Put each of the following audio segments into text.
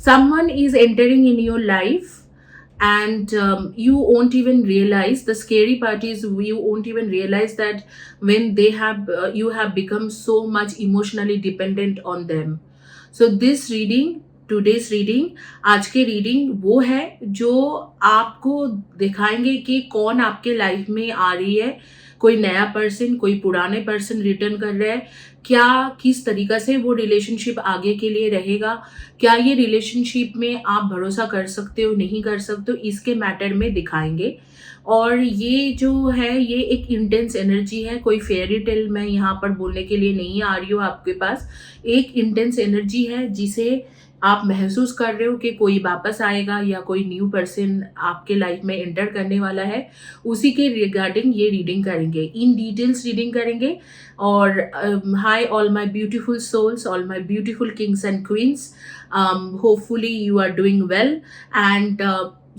someone is entering in your life, and you won't even realize. The scary part is you won't even realize that when they have you have become so much emotionally dependent on them. So this reading, today's reading, आज के reading वो है जो आपको दिखाएंगे कि कौन आपके लाइफ में आ रही है, कोई नया पर्सन, कोई पुराने पर्सन रिटर्न कर रहा है, क्या किस तरीका से वो रिलेशनशिप आगे के लिए रहेगा, क्या ये रिलेशनशिप में आप भरोसा कर सकते हो, नहीं कर सकते हो, इसके मैटर में दिखाएंगे। और ये जो है ये एक इंटेंस एनर्जी है, कोई फेयरी टेल मैं यहाँ पर बोलने के लिए नहीं आ रही हूँ आपके पास। एक इंटेंस एनर्जी है जिसे आप महसूस कर रहे हो कि कोई वापस आएगा या कोई न्यू पर्सन आपके लाइफ में एंटर करने वाला है, उसी के रिगार्डिंग ये रीडिंग करेंगे, इन डिटेल्स रीडिंग करेंगे। और hi all my beautiful souls, all my beautiful kings and queens, hopefully you are doing well and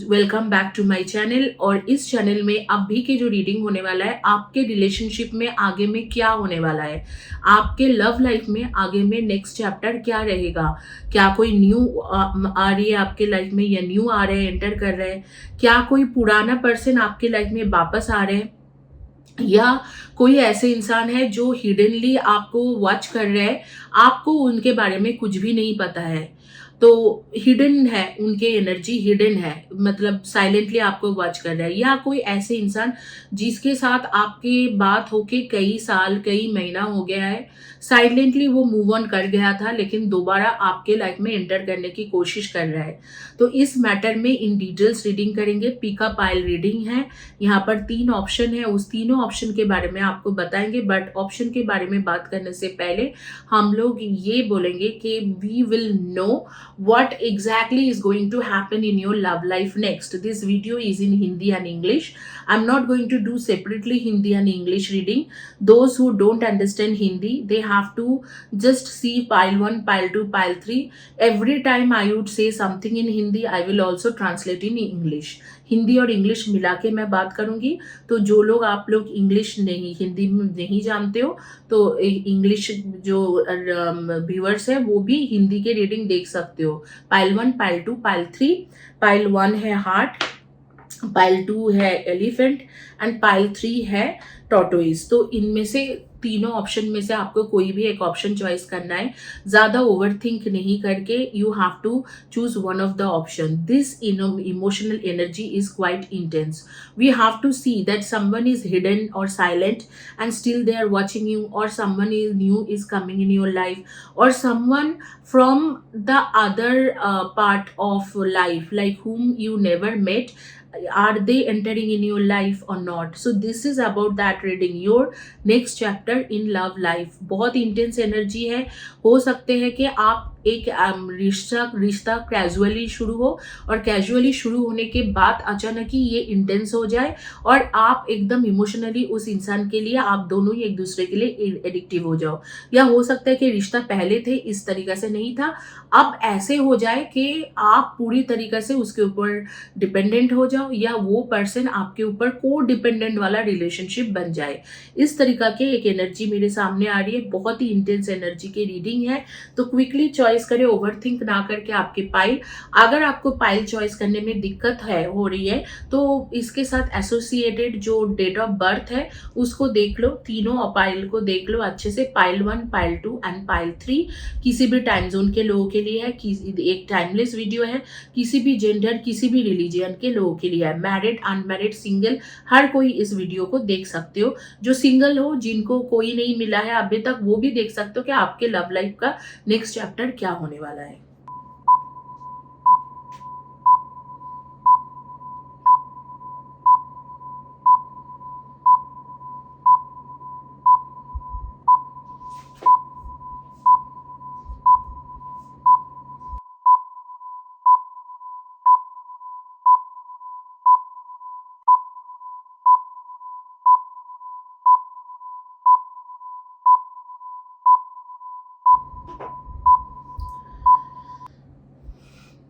welcome back to my channel. और इस चैनल में अभी के जो रीडिंग होने वाला है, आपके रिलेशनशिप में आगे में क्या होने वाला है, आपके लव लाइफ में आगे में नेक्स्ट चैप्टर क्या रहेगा, क्या कोई न्यू आ रही है आपके लाइफ में या न्यू आ रहे हैं, एंटर कर रहे हैं, क्या कोई पुराना पर्सन आपके लाइफ में वापस आ रहे हैं, या कोई ऐसे इंसान है जो हिडनली आपको वॉच कर रहे हैं, आपको उनके बारे में कुछ भी नहीं पता है, तो हिडन है, उनके एनर्जी हिडन है, मतलब साइलेंटली आपको वॉच कर रहा है। या कोई ऐसे इंसान जिसके साथ आपकी बात होके कई साल कई महीना हो गया है, साइलेंटली वो मूव ऑन कर गया था लेकिन दोबारा आपके लाइफ में एंटर करने की कोशिश कर रहा है। तो इस मैटर में इन डिटेल्स रीडिंग करेंगे, पिक अप पाइल रीडिंग है। यहाँ पर 3 ऑप्शन है, उस तीनों ऑप्शन के बारे में आपको बताएंगे। बट ऑप्शन के बारे में बात करने से पहले हम लोग ये बोलेंगे कि we will know what exactly is going to happen in your love life next. This video is in Hindi and English. I'm not going to do separately Hindi and English reading. Those who don't understand Hindi, they have to just see pile 1, pile 2, pile 3. Every time I would say something in Hindi, I will also translate in English. Hindi और English मिला के मैं बात करूंगी, तो जो लोग आप लोग इंग्लिश नहीं, हिंदी में नहीं जानते हो, तो इंग्लिश जो व्यूअर्स है वो भी हिंदी के रीडिंग देख सकते हो। Pile 1, pile 2, pile 3। पाइल 1 है हार्ट, पाइल 2 है एलिफेंट एंड पाइल 3 है टॉर्टोइज। तो इनमें से तीनों ऑप्शन में से आपको कोई भी एक ऑप्शन चॉइस करना है, ज्यादा ओवरथिंक नहीं करके you have to choose one of the option. This emotional energy is quite intense. We have to see that someone is hidden और silent and still they are watching you, और someone is new is coming in your life, और someone from the other part of life, like whom you never met, are they entering in your life or not? So this is about that reading, your next chapter in love life। बहुत intense energy है, हो सकते हैं कि आप एक रिश्ता casually शुरू हो और कैजुअली शुरू होने के बाद अचानक ही ये इंटेंस हो जाए और आप एकदम इमोशनली उस इंसान के लिए, आप दोनों ही एक दूसरे के लिए एडिक्टिव हो जाओ। या हो सकता है कि रिश्ता पहले थे इस तरीका से नहीं था, अब ऐसे हो जाए कि आप पूरी तरीके से उसके ऊपर डिपेंडेंट हो जाओ, या वो पर्सन आपके ऊपर को डिपेंडेंट वाला रिलेशनशिप बन जाए। इस तरीका के एक एनर्जी मेरे सामने आ रही है, बहुत ही इंटेंस एनर्जी की रीडिंग है। तो क्विकली चॉइस करें, ओवरथिंक ना करके आपके पाइल। अगर आपको पाइल चॉइस करने में दिक्कत है हो रही है तो इसके साथ एसोसिएटेड जो डेट ऑफ बर्थ है उसको देख लो, तीनों पाइल को देख लो अच्छे से। पाइल 1, पाइल 2 एंड पाइल 3 किसी भी टाइम जोन के लोगों के लिए है, एक टाइमलेस वीडियो है, किसी भी जेंडर किसी भी रिलीजियन के लोगों के लिए है, मैरिड अनमैरिड सिंगल, हर कोई इस वीडियो को देख सकते हो। जो सिंगल हो, जिनको कोई नहीं मिला है अभी तक, वो भी देख सकते हो कि आपके लव लाइफ का नेक्स्ट चैप्टर क्या होने वाला है।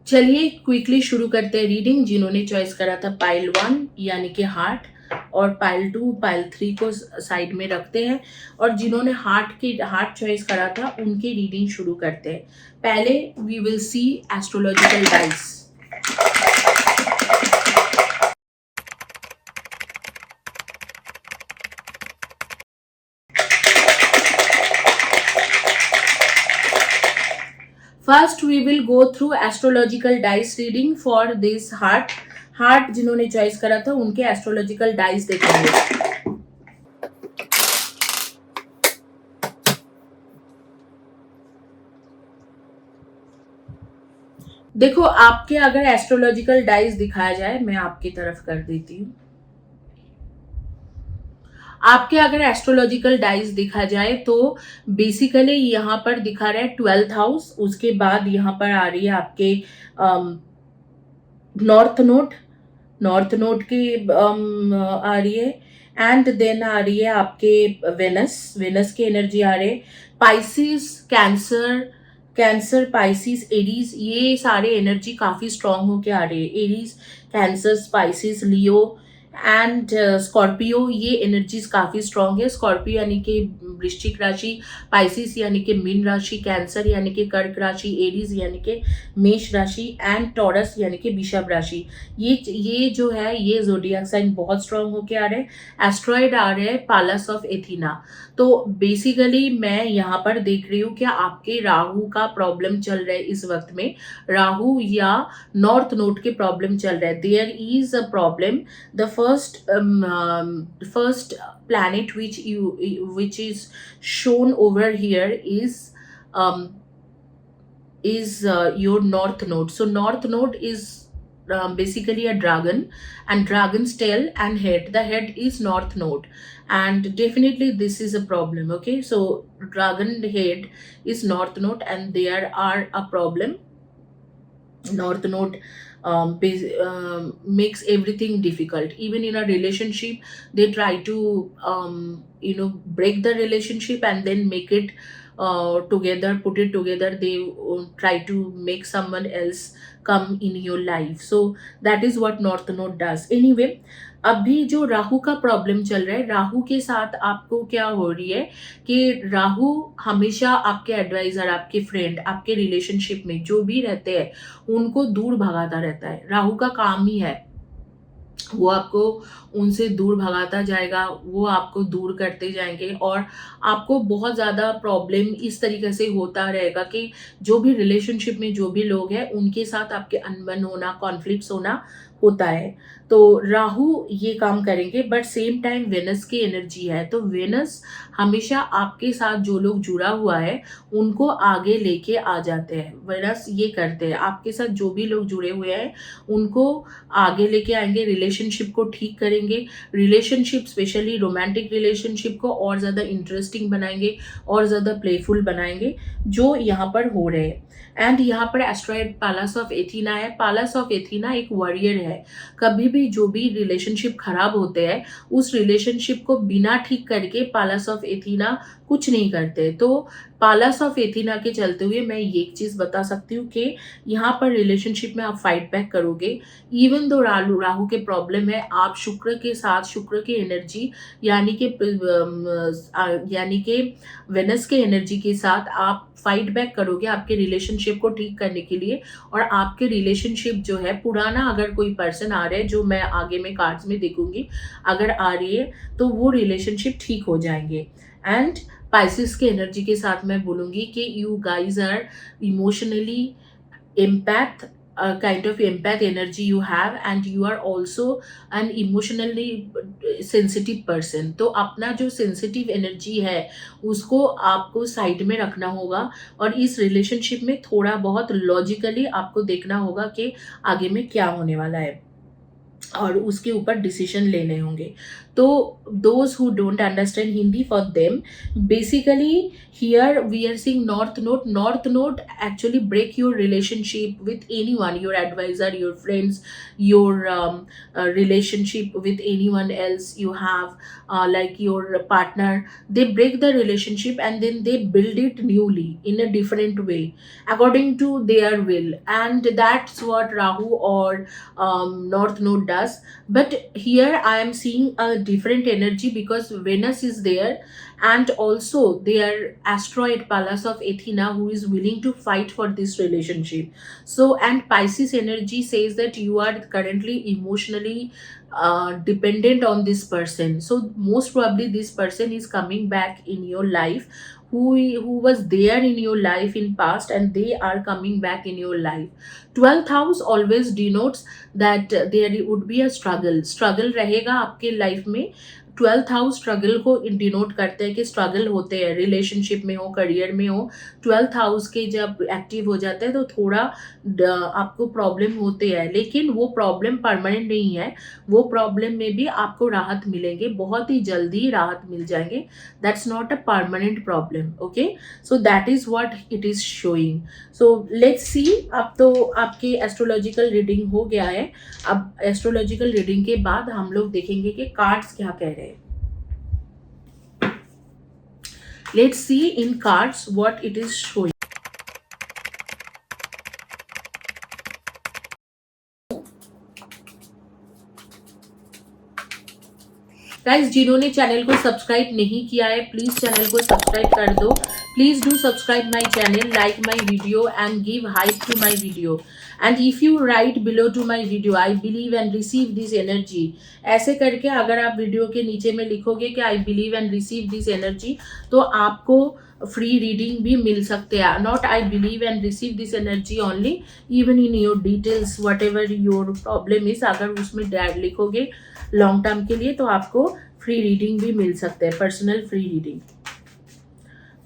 चलिए क्विकली शुरू करते हैं रीडिंग। जिन्होंने चॉइस करा था पाइल 1 यानी कि हार्ट, और पाइल 2 पाइल 3 को साइड में रखते हैं और जिन्होंने हार्ट चॉइस करा था उनकी रीडिंग शुरू करते हैं। पहले we will see astrological dice. First we will go through astrological dice reading for this heart जिन्होंने चॉइस करा था उनके एस्ट्रोलॉजिकल डाइस देखेंगे। देखो आपके अगर एस्ट्रोलॉजिकल डाइस दिखाया जाए, मैं आपकी तरफ कर देती हूँ। आपके अगर एस्ट्रोलॉजिकल डाइस दिखा जाए तो बेसिकली यहाँ पर दिखा रहा है 12th हाउस, उसके बाद यहाँ पर आ रही है आपके नॉर्थ नोड की आ रही है, एंड देन आ रही है आपके वेनस की एनर्जी आ रही है। पाइसिस, कैंसर पाइसिस एरीज, ये सारे एनर्जी काफी स्ट्रांग होके आ रही है। Aries, cancer, Pisces, Leo and Scorpio, ये एनर्जीज काफी स्ट्रांग है। स्कॉर्पियो यानी कि वृश्चिक राशि, पाइसिस यानी कि मीन राशि, कैंसर यानी कि कर्क राशि, एरीज यानी कि मेष राशि एंड टॉरस यानी कि वृषभ राशि। ये जो है ये जोडियाक साइन बहुत स्ट्रांग होके आ रहे हैं। एस्ट्रॉइड आ रहे हैं पालस ऑफ एथीना। तो बेसिकली मैं यहाँ पर देख रही हूँ कि आपके राहु का प्रॉब्लम चल रहा है इस वक्त में, राहु या नॉर्थ नोड के प्रॉब्लम चल रहा है। There is a problem. The first planet which is shown over here is your north node. So north node is basically a dragon, and dragon's tail and head. The head is north node, and definitely this is a problem. Okay, so dragon head is north node, and there are a problem. North node makes everything difficult. Even in a relationship, they try to break the relationship and then make it together, put it together. They try to make someone else come in your life. So that is what north node does. Anyway, अभी जो राहु का problem चल रहा है, राहु के साथ आपको क्या हो रही है कि राहु हमेशा आपके एडवाइजर, आपके फ्रेंड, आपके रिलेशनशिप में जो भी रहते हैं उनको दूर भगाता रहता है। राहु का काम ही है, वो आपको उनसे दूर भगाता जाएगा, वो आपको दूर करते जाएंगे और आपको बहुत ज़्यादा प्रॉब्लम इस तरीके से होता रहेगा कि जो भी रिलेशनशिप में जो भी लोग हैं उनके साथ आपके अनबन होना, कॉन्फ्लिक्ट्स होना होता है। तो राहु ये काम करेंगे, बट सेम टाइम वेनस की एनर्जी है, तो वेनस हमेशा आपके साथ जो लोग जुड़ा हुआ है उनको आगे लेके आ जाते हैं। वेनस ये करते हैं, आपके साथ जो भी लोग जुड़े हुए हैं उनको आगे लेके आएंगे, रिलेशनशिप को ठीक करेंगे, रिलेशनशिप स्पेशली रोमांटिक रिलेशनशिप को और ज़्यादा इंटरेस्टिंग बनाएंगे और ज़्यादा प्लेफुल बनाएंगे, जो यहाँ पर हो रहे हैं। एंड यहाँ पर एस्ट्रॉइड पालस ऑफ एथीना है। पालस ऑफ एथीना एक वॉरियर है। कभी भी जो भी रिलेशनशिप खराब होते हैं उस रिलेशनशिप को बिना ठीक करके पालस ऑफ एथीना कुछ नहीं करते। तो पालस ऑफ एथीना के चलते हुए मैं ये एक चीज़ बता सकती हूँ कि यहाँ पर रिलेशनशिप में आप फाइट बैक करोगे। इवन दो राहु के प्रॉब्लम है, आप शुक्र के साथ, शुक्र की एनर्जी यानी कि वेनस के एनर्जी के साथ आप फाइट बैक करोगे आपके रिलेशनशिप को ठीक करने के लिए। और आपके रिलेशनशिप जो है पुराना, अगर कोई पर्सन आ रहा है जो मैं आगे में कार्ड्स में देखूंगी, अगर आ रही है तो वो रिलेशनशिप ठीक हो जाएंगे। एंड पाइसिस के एनर्जी के साथ मैं बोलूँगी कि you guys are emotionally empath, a kind of empath energy you have, and you are also an emotionally sensitive person. तो अपना जो सेंसिटिव एनर्जी है उसको आपको साइड में रखना होगा और इस रिलेशनशिप में थोड़ा बहुत लॉजिकली आपको देखना होगा कि आगे में क्या होने वाला है और उसके ऊपर डिसीजन लेने होंगे। तो those who don't understand Hindi, for them basically here we are seeing north node actually break your relationship with anyone, your advisor, your friends, your relationship with anyone else you have, like your partner. They break the relationship and then they build it newly in a different way according to their will, and that's what Rahu or north node does. But here I am seeing a different energy because Venus is there, and also their asteroid Pallas of Athena, who is willing to fight for this relationship. So, and Pisces energy says that you are currently emotionally dependent on this person. So most probably this person is coming back in your life, who was there in your life in past, and they are coming back in your life. 12th house always denotes that there would be a struggle रहेगा आपके life में. 12th house struggle को denote करते हैं कि struggle होते हैं, relationship में हो, करियर में हो. 12th हाउस के जब एक्टिव हो जाते हैं तो थोड़ा आपको प्रॉब्लम होते हैं, लेकिन वो प्रॉब्लम परमानेंट नहीं है. वो प्रॉब्लम में भी आपको राहत मिलेंगे, बहुत ही जल्दी राहत मिल जाएंगे. That's not a permanent problem. Okay, so that is what it is showing. So let's see. अब तो आपकी एस्ट्रोलॉजिकल रीडिंग हो गया है. अब एस्ट्रोलॉजिकल रीडिंग के बाद हम लोग देखेंगे कि कार्ड्स क्या कह रहे हैं. Let's see in cards what it is showing. Guys, जिन्होंने चैनल को सब्सक्राइब नहीं किया है प्लीज चैनल को सब्सक्राइब कर दो. Please do subscribe my channel, like my video and give hype to my video. And if you write below to my video I believe and receive this energy, ऐसे करके अगर आप video के नीचे में लिखोगे कि आई believe and receive this energy, तो आपको फ्री रीडिंग भी मिल सकते हैं. Not I believe and receive this energy only, even in your details what ever your problem is, अगर उसमें लिखोगे लॉन्ग टर्म के लिए तो आपको फ्री रीडिंग भी मिल सकते हैं, पर्सनल फ्री रीडिंग.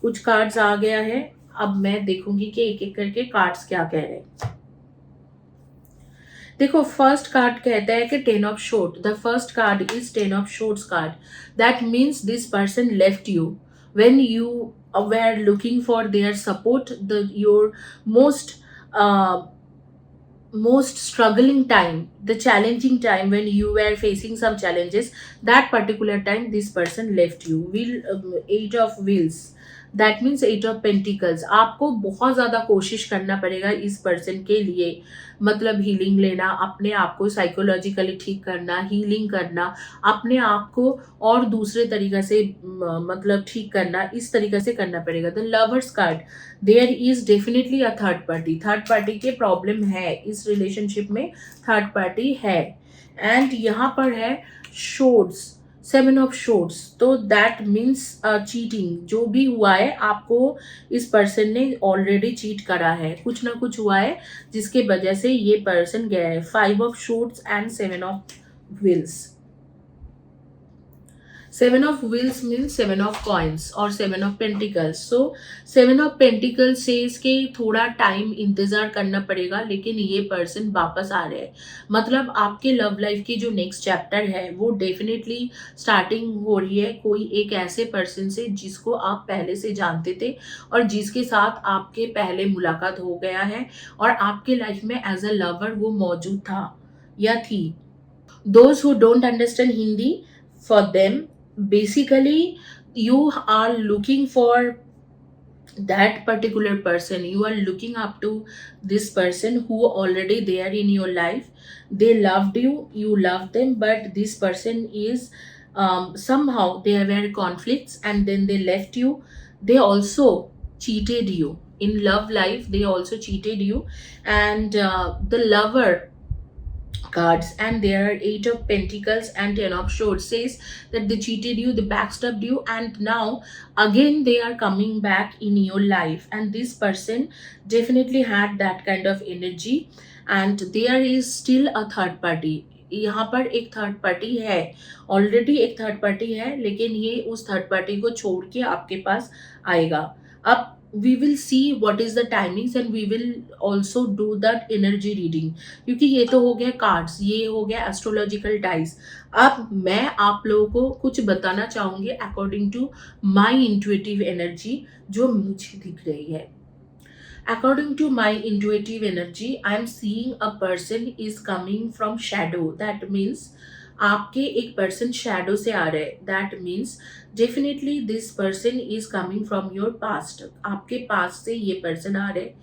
कुछ कार्ड्स आ गया है. अब मैं देखूंगी कि एक एक करके कार्ड्स क्या कह रहे हैं. देखो, फर्स्ट कार्ड कहता है कि 10 of short. The first card is 10 of shorts card. That means this person left you when you were looking for their support, your most struggling time, the challenging time when you were facing some challenges. That particular time this person left you. Eight of wheels, that means 8 of pentacles. आपको बहुत ज़्यादा कोशिश करना पड़ेगा इस person के लिए, मतलब हीलिंग लेना, अपने आप को साइकोलॉजिकली ठीक करना, हीलिंग करना, अपने आप को और दूसरे तरीक़े से मतलब ठीक करना, इस तरीक़े से करना पड़ेगा. The lovers card, there is definitely a third party. Third party के प्रॉब्लम है इस रिलेशनशिप में, थर्ड पार्टी है. एंड यहाँ पर है शोर्ड्स, 7 ऑफ शोर्ट्स. तो दैट मीन्स चीटिंग. जो भी हुआ है आपको इस पर्सन ने ऑलरेडी चीट करा है, कुछ ना कुछ हुआ है जिसके वजह से ये पर्सन गया है. 5 of shorts and 7 of wheels. 7 of wheels means 7 of coins और 7 of pentacles. So 7 of pentacles says कि थोड़ा टाइम इंतज़ार करना पड़ेगा, लेकिन ये पर्सन वापस आ रहे हैं. मतलब आपके लव लाइफ की जो नेक्स्ट चैप्टर है वो डेफिनेटली स्टार्टिंग हो रही है कोई एक ऐसे पर्सन से जिसको आप पहले से जानते थे और जिसके साथ आपके पहले मुलाकात हो गया है और आपके लाइफ में एज अ लवर वो मौजूद था या थी. Those who don't understand Hindi, for them basically you are looking for that particular person. You are looking up to this person who already there in your life. They loved you, you loved them, but this person is somehow there were conflicts and then they left you. They also cheated you in love life. They also cheated you. And the lover cards, and there are 8 of pentacles and 10 of swords, says that they cheated you, they backstabbed you, and now again they are coming back in your life. And this person definitely had that kind of energy, and there is still a third party. यहाँ पर एक third party है, already एक third party है, लेकिन ये उस third party को छोड़ के आपके पास आएगा. अब we will see what is the timings and we will also do that energy reading, क्योंकि ये तो हो गया कार्ड्स, ये हो गया एस्ट्रोलॉजिकल टाइज। अब मैं आप लोगों को कुछ बताना चाहूंगी according to my intuitive energy जो मुझे दिख रही है। According to my intuitive energy, I am seeing a person is coming from shadow. That means आपके एक पर्सन शैडो से आ रहे हैं। That means definitely this person is coming from your past. आपके पास से ये पर्सन आ रहे हैं,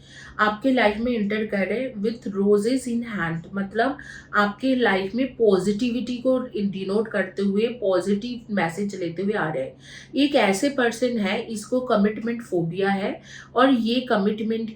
आपके लाइफ में इंटर कर रहे हैं विथ रोजेस इन हैंड, मतलब आपके लाइफ में पॉजिटिविटी को डिनोट करते हुए पॉजिटिव मैसेज लेते हुए आ रहे हैं। एक ऐसे पर्सन है, इसको कमिटमेंट फोबिया है, और ये कमिटमेंट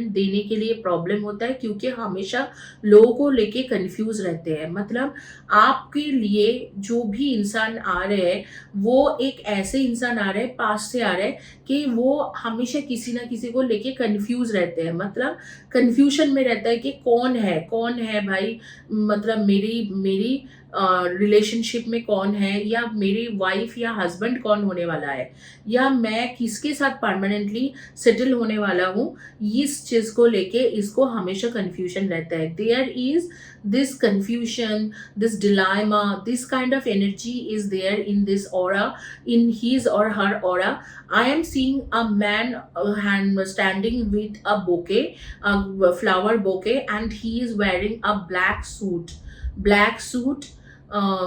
देने के लिए प्रॉब्लम होता है, क्योंकि हमेशा लोगों को लेके कंफ्यूज रहते हैं। मतलब आपके लिए जो भी इंसान आ रहे हैं वो एक ऐसे इंसान आ रहे हैं, पास से आ रहे हैं कि वो हमेशा किसी ना किसी को लेके कंफ्यूज रहते हैं, मतलब कंफ्यूजन में रहता है कि कौन है भाई, मतलब मेरी मेरी रिलेशनशिप में कौन है, या मेरी वाइफ या हस्बैंड कौन होने वाला है, या मैं किसके साथ परमानेंटली सेटल होने वाला हूँ। इस चीज को लेके इसको हमेशा कंफ्यूजन रहता है। There is this confusion, this dilemma, this kind of energy is there in this aura, in his or her aura. I am seeing a man hand standing with a bouquet, a flower bouquet, and he is wearing a black suit,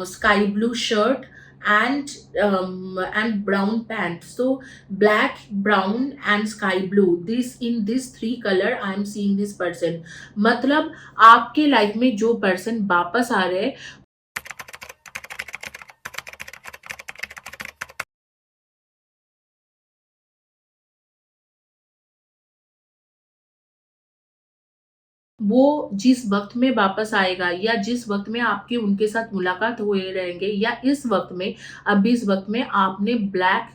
sky blue shirt, and brown pant. So black, brown and sky blue, this in this three color I am seeing this person। मतलब आपके life में जो person वापस आ रहे हैं वो जिस वक्त में वापस आएगा, या जिस वक्त में आपकी उनके साथ मुलाकात हुए रहेंगे, या इस वक्त में, अभी इस वक्त में आपने ब्लैक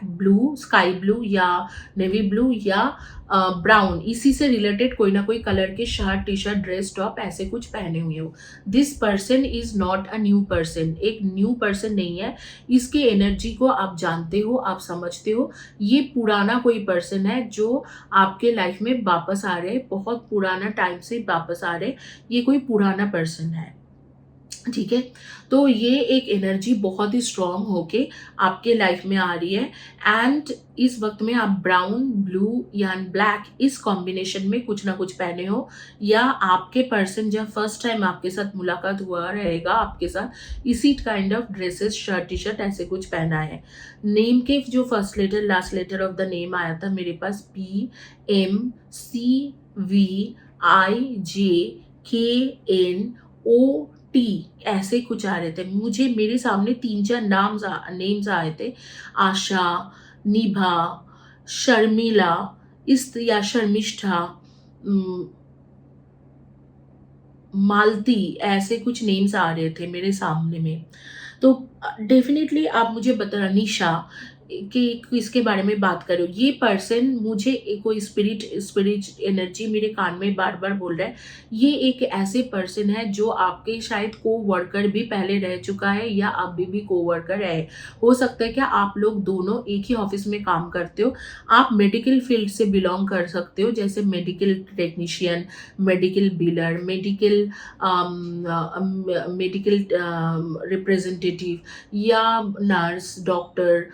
ब्लू, स्काई ब्लू, या नेवी ब्लू, या ब्राउन, इसी से रिलेटेड कोई ना कोई कलर के shirt, T shirt, dress, top ऐसे कुछ पहने हुए हो। This person is not a new person, एक न्यू पर्सन नहीं है। इसके एनर्जी को आप जानते हो, आप समझते हो। ये पुराना कोई पर्सन है जो आपके लाइफ में वापस आ रहे, बहुत पुराना टाइम से वापस आ रहे, ये कोई पुराना पर्सन है, ठीक है। तो ये एक एनर्जी बहुत ही स्ट्रांग होके आपके लाइफ में आ रही है। एंड इस वक्त में आप ब्राउन, ब्लू या ब्लैक इस कॉम्बिनेशन में कुछ ना कुछ पहने हो, या आपके पर्सन जब फर्स्ट टाइम आपके साथ मुलाकात हुआ रहेगा आपके साथ, इसी kind of dresses, shirt, T shirt ऐसे कुछ पहना है। नेम के जो first letter, last letter of the name आया था मेरे पास PMCVIJKNOT, ऐसे कुछ आ रहे थे मुझे। मेरे सामने 3-4 नेम्स आए थे। आशा, निभा, शर्मिला, इस या शर्मिष्ठा, मालती, ऐसे कुछ नेम्स आ रहे थे मेरे सामने में। तो डेफिनेटली आप मुझे बता, निशा, कि किसके बारे में बात कर रहे हो। ये पर्सन मुझे कोई स्पिरिट एनर्जी मेरे कान में बार बार बोल रहा है। ये एक ऐसे पर्सन है जो आपके शायद को वर्कर भी पहले रह चुका है, या अभी भी को वर्कर है। हो सकता है क्या आप लोग दोनों एक ही ऑफिस में काम करते हो। आप मेडिकल फील्ड से बिलोंग कर सकते हो, जैसे मेडिकल टेक्नीशियन, मेडिकल बिलर, मेडिकल रिप्रेजेंटेटिव, या नर्स, डॉक्टर,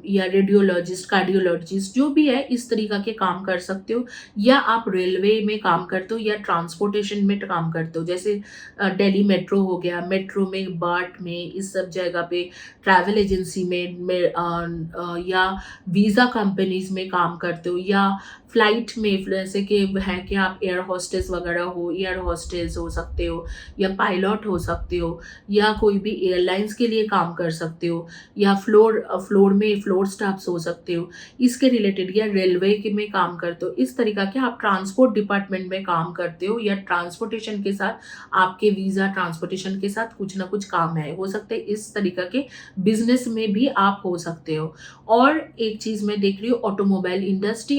या रेडियोलॉजिस्ट, कार्डियोलॉजिस्ट, जो भी है इस तरीका के काम कर सकते हो। या आप रेलवे में काम करते हो, या ट्रांसपोर्टेशन में काम करते हो, जैसे दिल्ली मेट्रो हो गया, मेट्रो में, बार्ट में, इस सब जगह पे, ट्रैवल एजेंसी में, या वीज़ा कंपनीज में काम करते हो, या फ्लाइट में, जैसे कि है कि आप एयर होस्टेस वगैरह हो, एयर होस्टेस हो सकते हो, या पायलट हो सकते हो, या कोई भी एयरलाइंस के लिए काम कर सकते हो, या फ्लोर में फ्लोर स्टाफ्स हो सकते हो इसके रिलेटेड, या रेलवे के में काम करते हो। इस तरीका के आप ट्रांसपोर्ट डिपार्टमेंट में काम करते हो, या ट्रांसपोर्टेशन के साथ आपके वीज़ा ट्रांसपोर्टेशन के साथ कुछ ना कुछ काम है, हो सकते हैं इस तरीका के बिजनेस में भी आप हो सकते हो। और एक चीज़ मैं देख रही हूँ, ऑटोमोबाइल इंडस्ट्री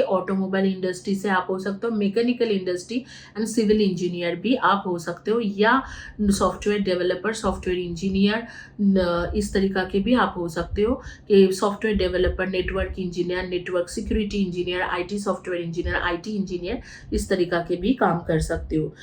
वाली इंडस्ट्री से आप हो सकते हो, mechanical industry and civil engineer भी आप हो सकते हो, या सॉफ्टवेयर डेवलपर, सॉफ्टवेयर इंजीनियर, इस तरीका के भी आप हो सकते हो कि software developer, network engineer, network security engineer, IT software engineer, IT engineer, इस तरीका के भी काम कर सकते हो।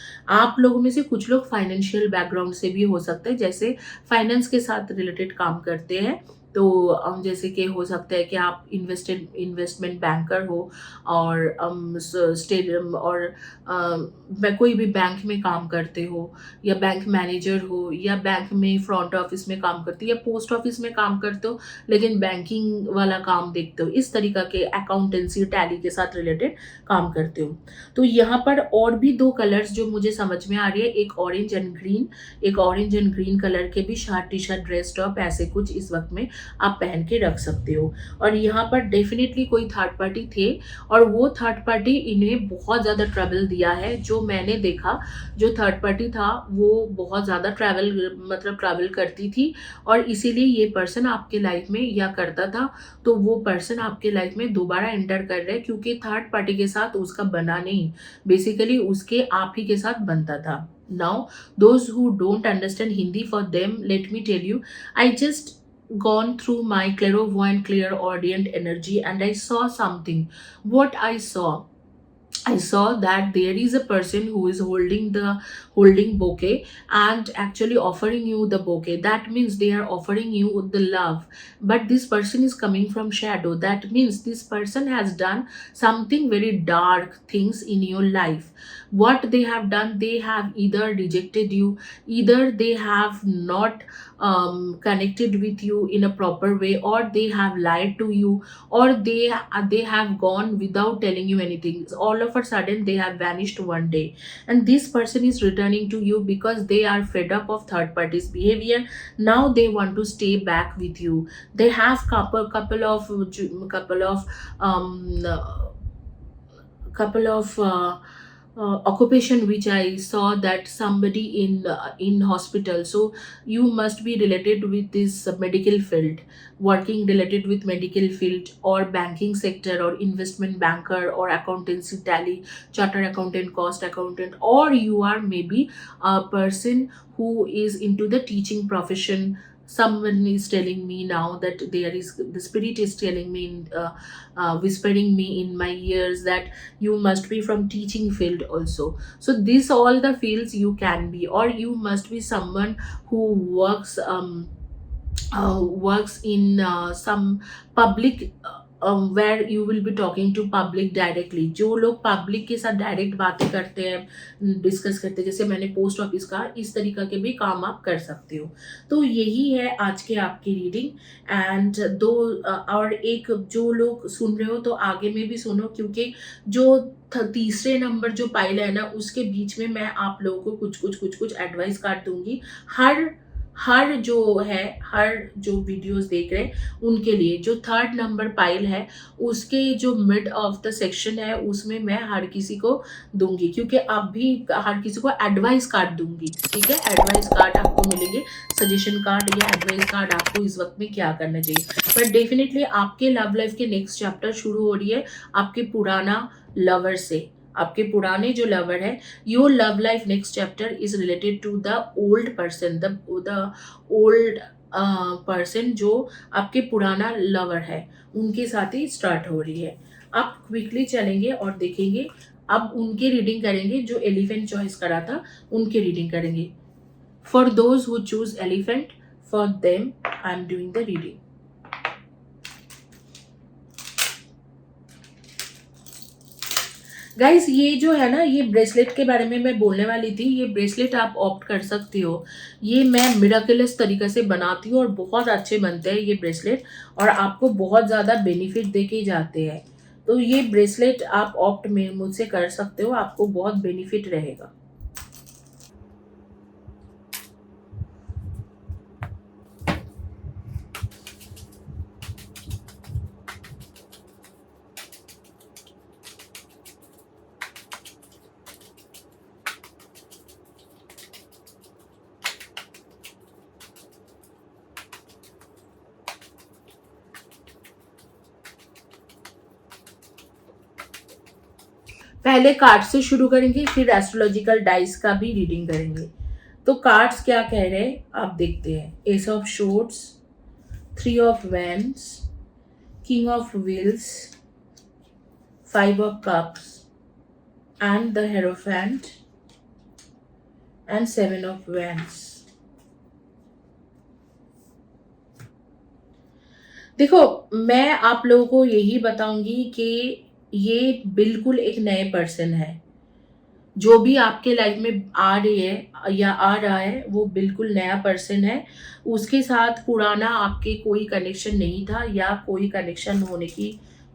आप लोगों में से कुछ लोग फाइनेंशियल बैकग्राउंड से भी हो सकते हैं, जैसे फाइनेंस के साथ रिलेटेड काम करते हैं, तो जैसे कि हो सकता है कि आप इन्वेस्टमेंट बैंकर हो, और स्टेडियम और कोई भी बैंक में काम करते हो, या बैंक मैनेजर हो, या बैंक में फ्रंट ऑफिस में काम करते हो, या पोस्ट ऑफिस में काम करते हो लेकिन बैंकिंग वाला काम देखते हो, इस तरीका के अकाउंटेंसी टैली के साथ रिलेटेड काम करते हो। तो यहाँ पर और भी दो कलर्स जो मुझे समझ में आ रही है, एक ऑरेंज एंड ग्रीन, एक ऑरेंज एंड ग्रीन कलर के भी shirt, T shirt, dress, top, ऐसे कुछ इस वक्त में आप पहन के रख सकते हो। और यहाँ पर डेफिनेटली कोई थर्ड पार्टी थे, और वो थर्ड पार्टी इन्हें बहुत ज़्यादा ट्रबल दिया है। जो मैंने देखा, जो थर्ड पार्टी था वो बहुत ज़्यादा ट्रैवल करती थी, और इसीलिए ये पर्सन आपके लाइफ में या करता था, तो वो पर्सन आपके लाइफ में दोबारा एंटर कर रहे हैं, क्योंकि थर्ड पार्टी के साथ उसका बना नहीं, बेसिकली उसके आप ही के साथ बनता था। Now, those who don't understand Hindi, for them, let me tell you, I just gone through my clairvoyant, clairaudient energy, and I saw something. What I saw that there is a person who is holding bouquet and actually offering you the bouquet. That means they are offering you the love. But this person is coming from shadow. That means this person has done something very dark things in your life. What they have done, they have either rejected you, either they have not connected with you in a proper way, or they have lied to you, or they have gone without telling you anything. All of a sudden they have vanished one day, and this person is returning to you because they are fed up of third parties behavior. Now they want to stay back with you. They have um couple of occupation which I saw, that somebody in hospital. So you must be related with this medical field, working related with medical field, or banking sector, or investment banker, or accountancy, tally, chartered accountant, cost accountant, or you are maybe a person who is into the teaching profession. Someone is telling me now that there is the spirit is telling me, whispering me in my ears, that you must be from teaching field also. So these all the fields you can be, or you must be someone who works in some public, where you will be talking to public directly. जो लोग public के साथ direct बातें करते हैं, discuss करते हैं, जैसे मैंने पोस्ट ऑफिस का, इस तरीका के भी काम आप कर सकते हो। तो यही है आज के आपकी रीडिंग। एंड और एक, जो लोग सुन रहे हो तो आगे में भी सुनो, क्योंकि जो तीसरे नंबर जो पाइल है ना, उसके बीच में मैं आप लोगों को कुछ एडवाइस कार्ड दूंगी, हर जो वीडियोस देख रहे हैं उनके लिए। जो थर्ड नंबर पाइल है, उसके जो मिड ऑफ द सेक्शन है, उसमें मैं हर किसी को दूंगी, क्योंकि अब भी हर किसी को एडवाइस कार्ड दूंगी। ठीक है, एडवाइस कार्ड आपको मिलेंगे, सजेशन कार्ड या एडवाइस कार्ड, आपको इस वक्त में क्या करना चाहिए। बट डेफिनेटली आपके लव लाइफ के नेक्स्ट चैप्टर शुरू हो रही है आपके पुराना लवर से। आपके पुराने जो लवर है, your love life next chapter is related to the old person, the old person जो आपके पुराना लवर है, उनके साथ ही स्टार्ट हो रही है। आप क्विकली चलेंगे और देखेंगे, अब उनके रीडिंग करेंगे जो एलिफेंट चॉइस करा था, उनके रीडिंग करेंगे। For those who choose elephant, for them I am doing the reading. Guys, ये जो है ना, ये ब्रेसलेट के बारे में मैं बोलने वाली थी। ये ब्रेसलेट आप ऑप्ट कर सकती हो, ये मैं मिराकुलस तरीके से बनाती हूँ और बहुत अच्छे बनते हैं ये ब्रेसलेट, और आपको बहुत ज़्यादा बेनिफिट दे के जाते हैं। तो ये ब्रेसलेट आप ऑप्ट में मुझसे कर सकते हो, आपको बहुत बेनिफिट रहेगा। पहले कार्ड से शुरू करेंगे, फिर एस्ट्रोलॉजिकल डाइस का भी रीडिंग करेंगे। तो कार्ड्स क्या कह रहे हैं आप देखते हैं। S of shorts, 3 of wands, king of wheels, 5 of cups and the hierophant and 7 of wands. देखो, मैं आप लोगों को यही बताऊंगी कि ये बिल्कुल एक नए पर्सन है। जो भी आपके लाइफ में आ रही है या आ रहा है वो बिल्कुल नया पर्सन है। उसके साथ पुराना आपके कोई कनेक्शन नहीं था या कोई कनेक्शन होने की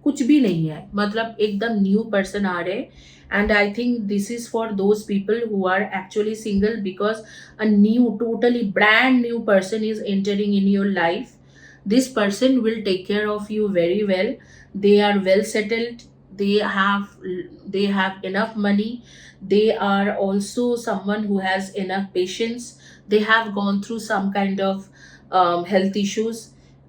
कुछ भी नहीं है। मतलब एकदम न्यू पर्सन आ रहे हैं। And I think this is for those people who are actually single, because a new totally brand new person is entering in your life. This person will take care of you very well. They are well settled. They have enough money. They are also someone who has enough patience. They have gone through some kind of health issues,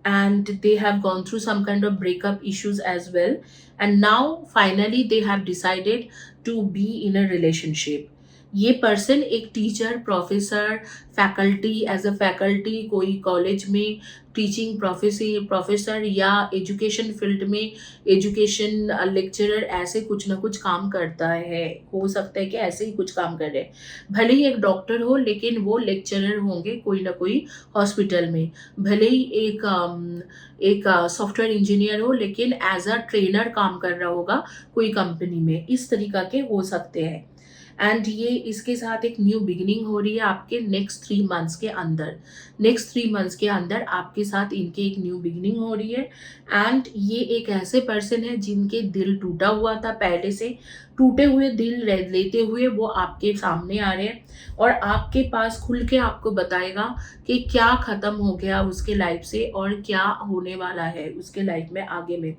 and they have gone through some kind of breakup issues as well. And now finally they have decided to be in a relationship. ये person एक teacher, professor, faculty, as a faculty कोई college में teaching professor या education field में education lecturer, ऐसे कुछ ना कुछ काम करता है। हो सकता है कि ऐसे ही कुछ काम कर रहे हैं। भले ही एक डॉक्टर हो लेकिन वो लेक्चरर होंगे कोई ना कोई हॉस्पिटल में। भले ही एक सॉफ्टवेयर इंजीनियर हो लेकिन एज अ ट्रेनर काम कर रहा होगा कोई कंपनी में। इस तरीका के हो सकते हैं। एंड ये इसके साथ एक न्यू बिगिनिंग हो रही है आपके नेक्स्ट 3 मंथ्स के अंदर। नेक्स्ट 3 मंथ्स के अंदर आपके साथ इनके एक न्यू बिगिनिंग हो रही है। एंड ये एक ऐसे पर्सन है जिनके दिल टूटा हुआ था पहले से। टूटे हुए दिल लेते हुए वो आपके सामने आ रहे हैं और आपके पास खुल के आपको बताएगा कि क्या ख़त्म हो गया उसके लाइफ से और क्या होने वाला है उसके लाइफ में आगे में।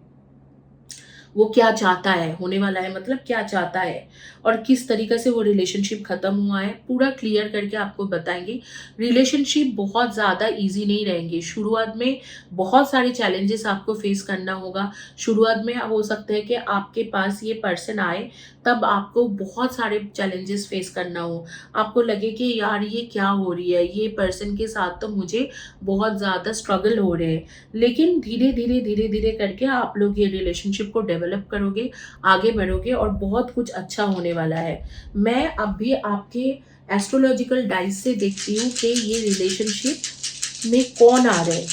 वो क्या चाहता है, होने वाला है मतलब क्या चाहता है और किस तरीके से वो रिलेशनशिप ख़त्म हुआ है, पूरा क्लियर करके आपको बताएंगे। रिलेशनशिप बहुत ज़्यादा इजी नहीं रहेंगे। शुरुआत में बहुत सारे चैलेंजेस आपको फेस करना होगा। शुरुआत में हो सकता है कि आपके पास ये पर्सन आए तब आपको बहुत सारे चैलेंजेस फेस करना हो। आपको लगे कि यार ये क्या हो रही है, ये पर्सन के साथ तो मुझे बहुत ज़्यादा स्ट्रगल हो रहे हैं। लेकिन धीरे धीरे करके आप लोग ये रिलेशनशिप को डेवलप करोगे, आगे बढ़ोगे और बहुत कुछ अच्छा होने वाला है। मैं अब भी आपके एस्ट्रोलॉजिकल डाइस से देखती हूँ कि ये रिलेशनशिप में कौन आ रहे हैं,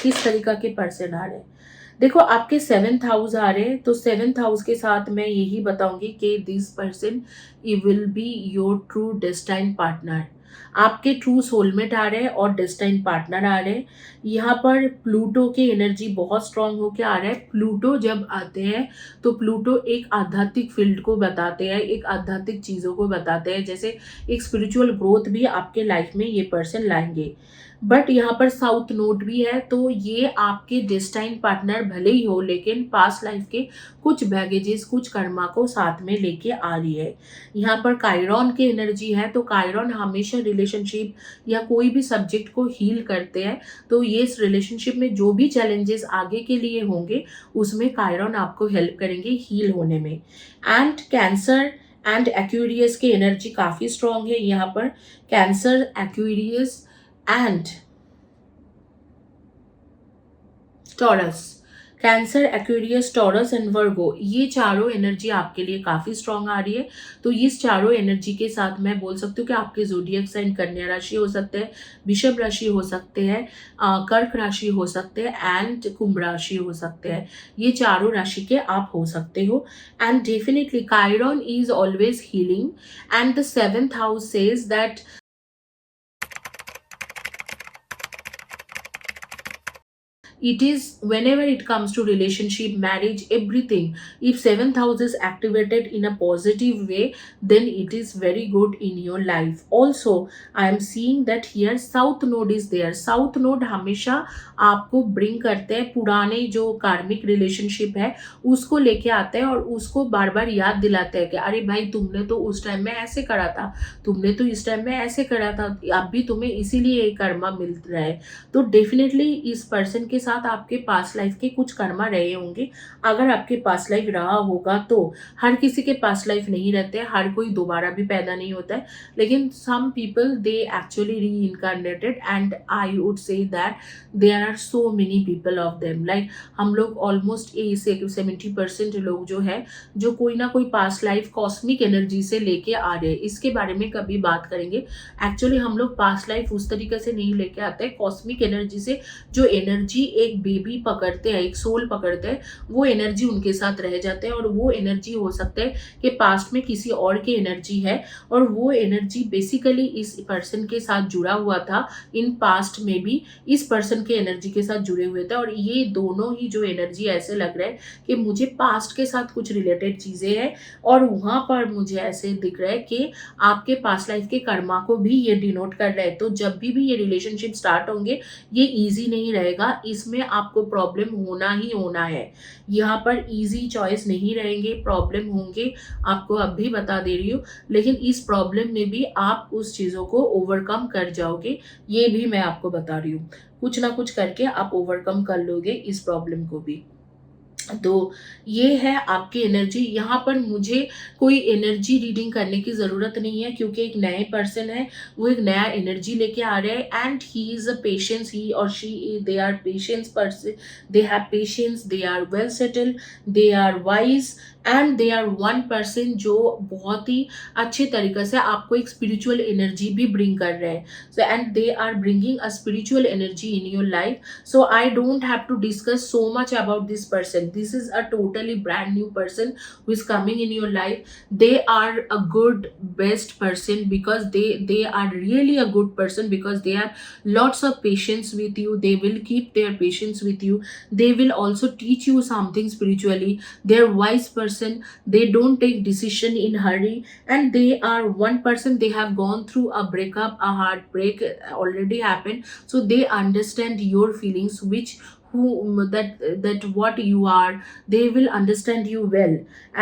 किस तरीका के पर्सन आ रहे हैं। देखो, आपके 7th हाउस आ रहे हैं, तो 7th हाउस के साथ मैं यही बताऊंगी कि this person will be your true destined partner. आपके ट्रू सोलमेट आ रहे हैं और डेस्टाइन पार्टनर आ रहे हैं। यहाँ पर प्लूटो की एनर्जी बहुत स्ट्रांग होके आ रहा है। प्लूटो जब आते हैं तो प्लूटो एक आध्यात्मिक फील्ड को बताते हैं, एक आध्यात्मिक चीज़ों को बताते हैं, जैसे एक स्पिरिचुअल ग्रोथ भी आपके लाइफ में ये पर्सन लाएंगे। बट यहाँ पर साउथ नोड भी है, तो ये आपके डेस्टाइन पार्टनर भले ही हो लेकिन पास्ट लाइफ के कुछ बैगेजेस, कुछ कर्मा को साथ में लेके आ रही है। यहाँ पर कायरॉन की एनर्जी है, तो कायरॉन हमेशा रिलेशनशिप या कोई भी सब्जेक्ट को हील करते हैं। तो ये इस रिलेशनशिप में जो भी चैलेंजेस आगे के लिए होंगे उसमें कायरॉन आपको हेल्प करेंगे हील होने में। एंड कैंसर एंड एक्वेरियस की एनर्जी काफ़ी स्ट्रांग है यहाँ पर। Cancer, Aquarius and taurus, cancer, Aquarius, taurus and वर्गो, ये चारों एनर्जी आपके लिए काफ़ी स्ट्रांग आ रही है। तो इस चारों एनर्जी के साथ मैं बोल सकती हूँ कि आपके ज़ोडिएक साइन कन्या राशि हो सकते हैं, वृषभ राशि हो सकते हैं, कर्क राशि हो सकते हैं एंड कुंभ राशि हो सकते हैं। ये चारों राशि के आप हो सकते हो। And definitely Chiron is always healing and the 7th house says that it is whenever it comes to relationship, marriage, everything, if 7th house is activated in a positive way, then it is very good in your life. Also I am seeing that here south node is there. south node हमेशा आपको bring करते हैं, पुराने जो कार्मिक relationship है उसको लेके आते हैं और उसको बार बार याद दिलाते हैं कि अरे भाई तुमने तो उस टाइम में ऐसे करा था, तुमने तो इस टाइम में ऐसे करा था, अब भी तुम्हें इसीलिए ये कर्मा मिल रहा है। तो डेफिनेटली इस पर्सन के साथ साथ आपके पास्ट लाइफ के कुछ कर्मा रहे होंगे। अगर आपके पास्ट लाइफ रहा होगा तो हर किसी के पास्ट लाइफ नहीं रहते हैं, हर कोई दोबारा भी पैदा नहीं होता है, लेकिन some people they actually reincarnated and I would say that there are so many people of them. Like हम लोग ऑलमोस्ट 70% लोग जो है, जो कोई ना कोई पास्ट लाइफ कॉस्मिक एनर्जी से लेके आ रहे हैं। इसके बारे में कभी बात करेंगे। एक्चुअली हम लोग पास्ट लाइफ उस तरीके से नहीं लेके आते हैं, कॉस्मिक एनर्जी से जो एनर्जी एक बेबी पकड़ते हैं, एक सोल पकड़ते हैं, वो एनर्जी उनके साथ रह जाते हैं। और वो एनर्जी हो सकता है कि पास्ट में किसी और की एनर्जी है और वो एनर्जी बेसिकली इस पर्सन के साथ जुड़ा हुआ था, इन पास्ट में भी इस पर्सन के एनर्जी के साथ जुड़े हुए थे। और ये दोनों ही जो एनर्जी ऐसे लग रहा है कि मुझे पास्ट के साथ कुछ रिलेटेड चीजें हैं, और वहां पर मुझे ऐसे दिख रहा है कि आपके पास्ट लाइफ के कर्मा को भी ये डिनोट कर रहा है। तो जब भी ये रिलेशनशिप स्टार्ट होंगे, ये इजी नहीं रहेगा, इसमें आपको प्रॉब्लम होना ही होना है। यहाँ पर इजी चॉइस नहीं रहेंगे, प्रॉब्लम होंगे, आपको अब भी बता दे रही हूँ। लेकिन इस प्रॉब्लम में भी आप उस चीज़ों को ओवरकम कर जाओगे, ये भी मैं आपको बता रही हूँ। कुछ ना कुछ करके आप ओवरकम कर लोगे इस प्रॉब्लम को भी। तो ये है आपकी एनर्जी। यहाँ पर मुझे कोई एनर्जी रीडिंग करने की ज़रूरत नहीं है, क्योंकि एक नए पर्सन है, वो एक नया एनर्जी लेके आ रहे हैं and he is a patience, he or she they are patience person, they have patience, they are well settled, they are wise and they are one person जो बहुत ही अच्छे तरीके से आपको एक स्पिरिचुअल एनर्जी भी ब्रिंग कर रहे हैं। So and they are bringing a spiritual energy in your life. So I don't have to discuss so much about this person. This is a totally brand new person who is coming in your life. They are a good best person because they are really a good person because they have lots of patience with you. They will keep their patience with you. They will also teach you something spiritually. They're wise person. They don't take decision in hurry, and they are one person, they have gone through a breakup, a heartbreak already happened, so they understand your feelings, which who that what you are, they will understand you well.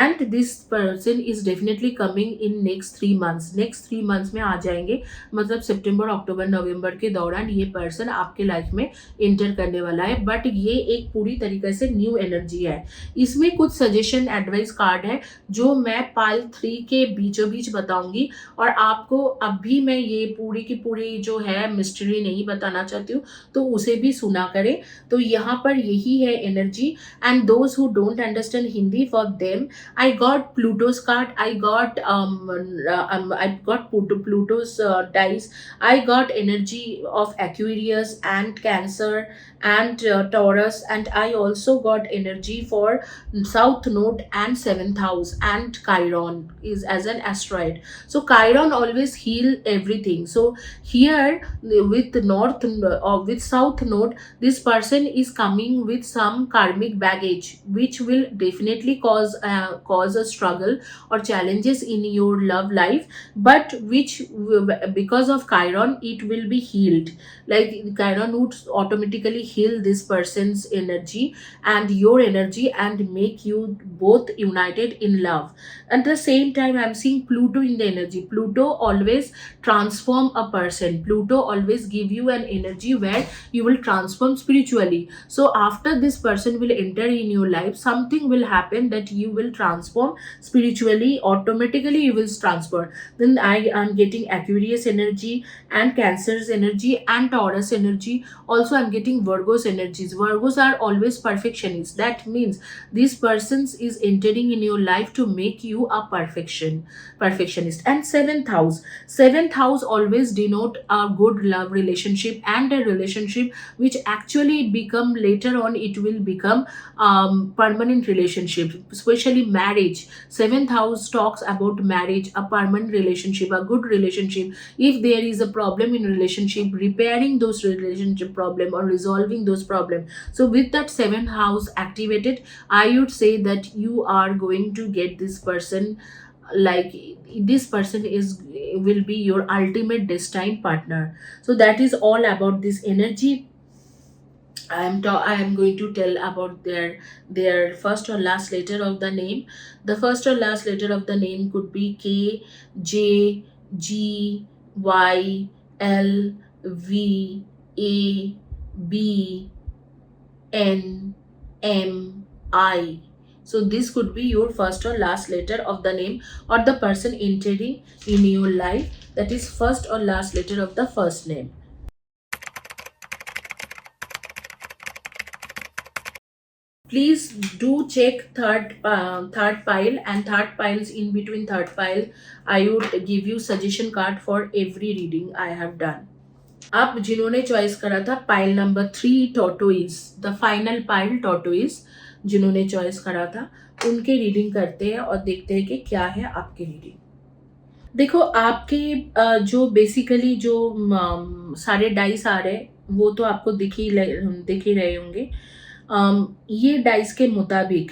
And this person is definitely coming in next 3 months, next 3 months में आ जाएंगे, मतलब सितंबर अक्टूबर नवंबर के दौरान ये person आपके life में inter करने वाला है। बट ये एक पूरी तरीके से न्यू एनर्जी है। इसमें कुछ सजेशन एडवाइस कार्ड है जो मैं पाल 3 के बीचों बीच बताऊंगी, और आपको अभी मैं ये पूरी की पूरी जो है मिस्ट्री नहीं बताना चाहती हूँ, तो उसे भी सुना करें। तो यहाँ पर यही है energy. And those who don't understand Hindi, for them I got Pluto's card, I got Pluto's dice, I got energy of Aquarius and Cancer and Taurus, and I also got energy for South Node and 7th house, and Chiron is as an asteroid. So Chiron always heal everything. So here with North or with South Node, this person is coming with some karmic baggage, which will definitely cause a struggle or challenges in your love life, but which because of Chiron it will be healed. Like Chiron would automatically heal this person's energy and your energy and make you both united in love. At the same time, I'm seeing Pluto in the energy. Pluto always transform a person. Pluto always give you an energy where you will transform spiritually. So after this person will enter in your life, something will happen that you will transform spiritually, automatically you will transfer. Then I am getting Aquarius energy and Cancer's energy and Taurus energy. Also I'm getting Virgo's energies. Virgos are always perfectionists. That means this person is entering in your life to make you a perfectionist. And seventh house always denote a good love relationship, and a relationship which actually become later on, it will become permanent relationship, especially marriage. Seventh house talks about marriage, a permanent relationship, a good relationship. If there is a problem in relationship, repairing those relationship problem or resolving those problem. So with that seventh house activated, I would say that you are going to get this person, like this person is will be your ultimate destined partner. So that is all about this energy. I am going to tell about their first or last letter of the name. The first or last letter of the name could be K, J, G, Y, L, V, A, B, N, M, I. So this could be your first or last letter of the name or the person entering in your life, that is first or last letter of the first name. Please do check third pile, and third piles, in between third pile I would give you suggestion card for every reading I have done. अब जिन्होंने choice करा था pile number 3 tortoise, the final pile tortoise, जिन्होंने choice करा था उनके reading करते हैं और देखते हैं कि क्या है आपकी रीडिंग। देखो आपके जो बेसिकली जो सारे डाइस आ रहे हैं वो तो आपको दिख ही रहे होंगे। ये डाइस के मुताबिक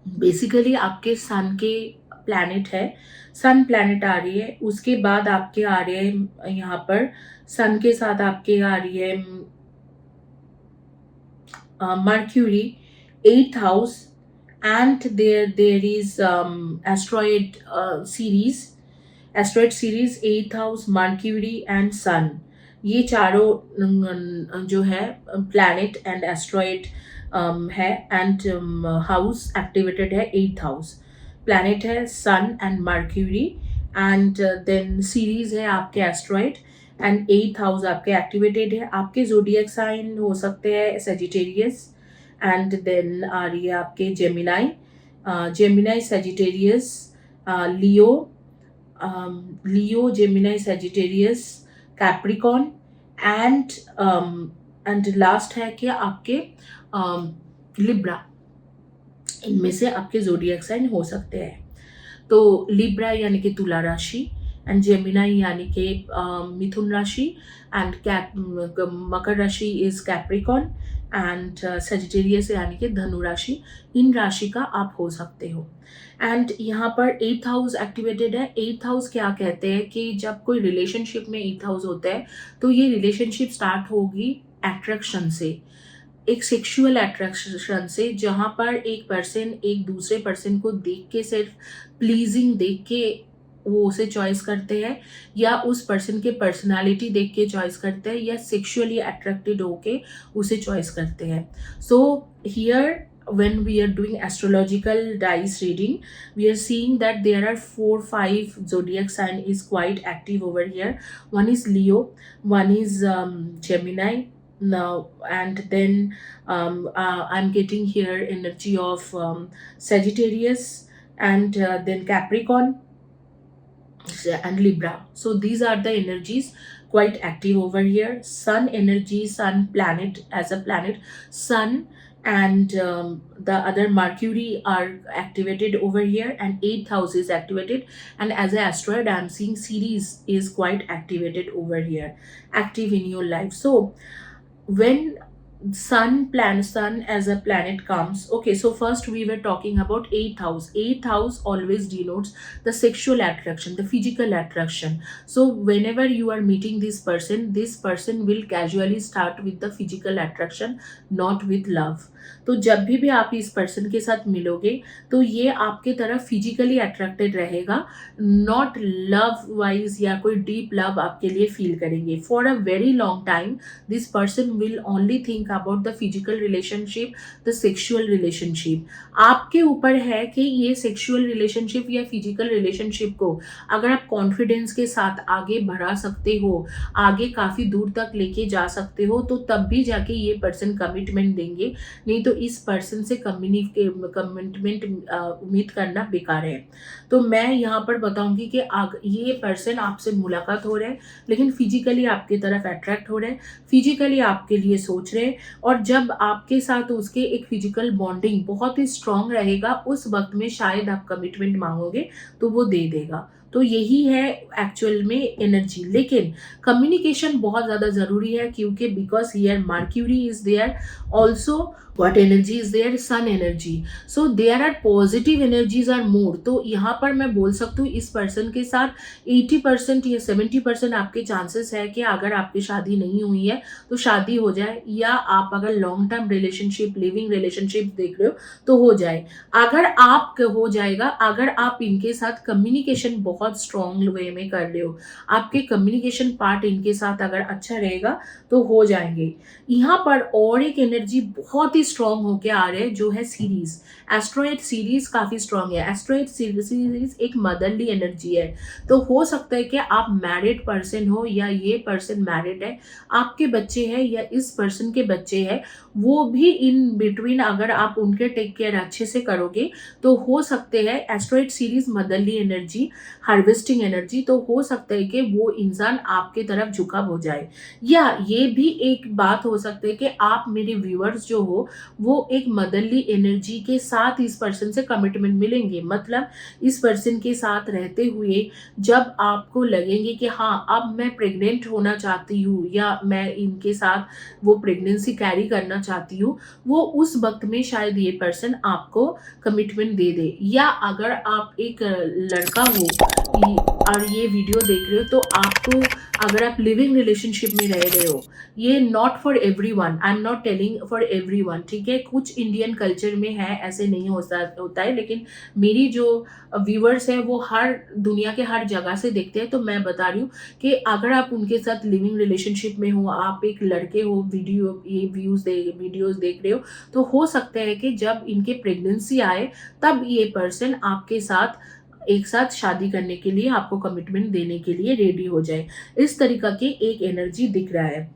बेसिकली आपके सन के प्लैनेट है, सन प्लैनेट आ रही है, उसके बाद आपके आ रहे हैं यहाँ पर सन के साथ आपके आ रही है mercury 8th house, and there is asteroid series 8th house, Mercury and Sun। ये चारों जो है प्लैनेट एंड एस्ट्रॉइड है, एंड हाउस एक्टिवेटेड है 8th हाउस। प्लैनेट है Sun and Mercury, and then Ceres है आपके एस्ट्रॉइड, एंड 8th हाउस आपके एक्टिवेटेड है। आपके जोडियक साइन हो सकते हैं सेजिटेरियस, एंड देन आ रही है आपके Gemini Sagittarius, Leo Gemini Sagittarius, Capricorn, and last है कि आपके लिब्रा। इनमें से आपके जोडियक साइन हो सकते हैं। तो लिब्रा यानी कि तुला राशि, एंड जेमिनाई यानी कि मिथुन राशि, एंड मकर राशि इज कैप्रिकॉन, एंड सेजिटेरियस यानी कि धनु राशि। इन राशि का आप हो सकते हो। एंड यहाँ पर 8th हाउस एक्टिवेटेड है। 8th हाउस क्या कहते हैं कि जब कोई रिलेशनशिप में 8th हाउस होता है तो ये रिलेशनशिप स्टार्ट होगी अट्रैक्शन से, एक सेक्सुअल अट्रैक्शन से, जहाँ पर एक पर्सन एक दूसरे पर्सन को देख के, सिर्फ प्लीजिंग देख के वो उसे चॉइस करते हैं, या उस पर्सन के पर्सनालिटी देख के चॉइस करते हैं, या सेक्सुअली अट्रैक्टेड होके उसे चॉइस करते हैं। So here when we are doing astrological dice reading, we are seeing that there are 4-5 zodiac sign is quite active over here. One is Leo, one is Gemini now, and then I'm getting here energy of Sagittarius, and then Capricorn and Libra. So these are the energies quite active over here. Sun energy, sun planet, as a planet, sun and the other Mercury are activated over here, and 8th house is activated, and as an asteroid I'm seeing Ceres is quite activated over here, active in your life. So when sun as a planet comes, okay, so first we were talking about 8th house. 8th house always denotes the sexual attraction, the physical attraction. So whenever you are meeting this person will casually start with the physical attraction, not with love. तो जब भी आप इस person के साथ मिलोगे तो ये आपके तरफ फिजिकली अट्रैक्टेड रहेगा, नॉट लव वाइज या कोई डीप लव आपके लिए फील करेंगे। For a very long time this person will only think about the physical relationship, the sexual relationship. आपके ऊपर है कि ये सेक्सुअल रिलेशनशिप या फिजिकल रिलेशनशिप को अगर आप कॉन्फिडेंस के साथ आगे बढ़ा सकते हो, आगे काफ़ी दूर तक लेके जा सकते हो, तो तब भी जाके ये पर्सन कमिटमेंट देंगे, नहीं तो इस पर्सन से कमिटमेंट उम्मीद करना बेकार है। तो मैं यहाँ पर बताऊंगी कि ये पर्सन आपसे मुलाकात हो रहा है, लेकिन फिजिकली आपकी तरफ अट्रैक्ट हो रहे हैं, फिजिकली आपके लिए सोच रहे हैं, और जब आपके साथ उसके एक फिजिकल बॉन्डिंग बहुत ही स्ट्रांग रहेगा, उस वक्त में शायद आप कमिटमेंट मांगोगे तो वो दे देगा। तो यही है एक्चुअल में एनर्जी। लेकिन कम्युनिकेशन बहुत ज़्यादा ज़रूरी है, क्योंकि because here Mercury is there, also what energy is there, sun energy, so there are positive energies are more। तो यहाँ पर मैं बोल सकती हूँ इस पर्सन के साथ 80% या 70% आपके चांसेस है कि अगर आपकी शादी नहीं हुई है तो शादी हो जाए, या आप अगर long term relationship, living relationship देख रहे हो तो हो जाए। अगर आप हो जाएगा, अगर आप इनके साथ कम्युनिकेशन बहुत स्ट्रॉन्ग वे में कर रहे हो, आपके कम्युनिकेशन पार्ट इनके साथ अगर अच्छा रहेगा तो हो जाएंगे। यहाँ पर और एक एनर्जी बहुत ही स्ट्रॉन्ग होके आ रहे हैं जो है सीरीज, एस्ट्रॉइड सीरीज काफी स्ट्रॉन्ग है। एस्ट्रॉइड सीरीज एक मदरली एनर्जी है, तो हो सकता है कि आप मैरिड पर्सन हो या ये पर्सन मैरिड है, आपके बच्चे हैं या इस पर्सन के बच्चे हैं, वो भी इन बिटवीन अगर आप उनके टेक केयर अच्छे से करोगे तो हो सकते हैं asteroid series motherly energy, harvesting energy, तो हो सकता है कि वो इंसान आपके तरफ झुकाव हो जाए। या ये भी एक बात हो सकती है कि आप मेरे व्यूअर्स जो हो वो एक मदरली एनर्जी के साथ इस पर्सन से कमिटमेंट मिलेंगे, मतलब इस पर्सन के साथ रहते हुए जब आपको लगेंगे कि हाँ अब मैं प्रेग्नेंट होना चाहती हूँ या मैं इनके साथ वो प्रेगनेंसी कैरी करना चाहती हूँ, वो उस वक्त में शायद ये पर्सन आपको कमिटमेंट दे दे। या अगर आप एक लड़का हो और ये वीडियो देख रहे हो तो आपको, अगर आप लिविंग रिलेशनशिप में रह रहे हो, ये not for everyone, I am not telling for everyone, ठीक है, कुछ इंडियन कल्चर में है ऐसे नहीं होता है, लेकिन मेरी जो व्यूअर्स है वो हर दुनिया के हर जगह से देखते हैं, तो मैं बता रही हूँ कि अगर आप उनके साथ लिविंग रिलेशनशिप में हो, आप एक लड़के हो, वीडियोस देख रहे हो, तो हो सकता है कि जब इनके प्रेगनेंसी आए तब ये पर्सन आपके साथ एक साथ शादी करने के लिए, आपको कमिटमेंट देने के लिए रेडी हो जाए। इस तरीका की एक एनर्जी दिख रहा है।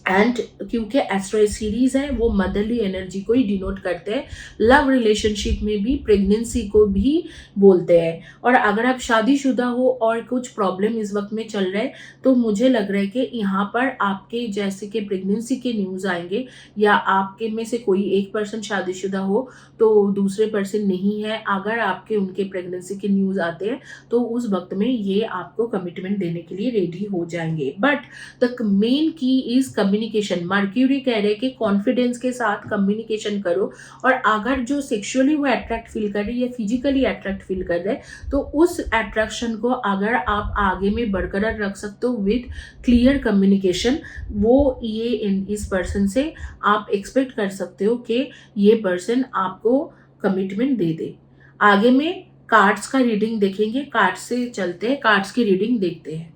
एंड क्योंकि एस्ट्रॉइड सीरीज है वो मदरली एनर्जी को ही डिनोट करते हैं, लव रिलेशनशिप में भी प्रेगनेंसी को भी बोलते हैं। और अगर आप शादीशुदा हो और कुछ प्रॉब्लम इस वक्त में चल रहा है तो मुझे लग रहा है कि यहाँ पर आपके जैसे कि प्रेगनेंसी के न्यूज़ आएंगे, या आपके में से कोई एक पर्सन शादीशुदा हो तो दूसरे पर्सन नहीं है, अगर आपके उनके प्रेगनेंसी के न्यूज़ आते हैं तो उस वक्त में ये आपको कमिटमेंट देने के लिए रेडी हो जाएंगे। बट द मेन की इज कम्युनिकेशन। मर्क्यूरी कह रहे हैं कि कॉन्फिडेंस के साथ कम्युनिकेशन करो, और अगर जो सेक्सुअली वो अट्रैक्ट फील कर रहे हैं या फिजिकली अट्रैक्ट फील कर रहे हैं तो उस अट्रैक्शन को अगर आप आगे में बरकरार रख सकते हो विद क्लियर कम्युनिकेशन, वो ये इस पर्सन से आप एक्सपेक्ट कर सकते हो कि ये पर्सन आपको कमिटमेंट दे दे। आगे में कार्ड्स का रीडिंग देखेंगे, कार्ड्स से चलते हैं, कार्ड्स की रीडिंग देखते हैं।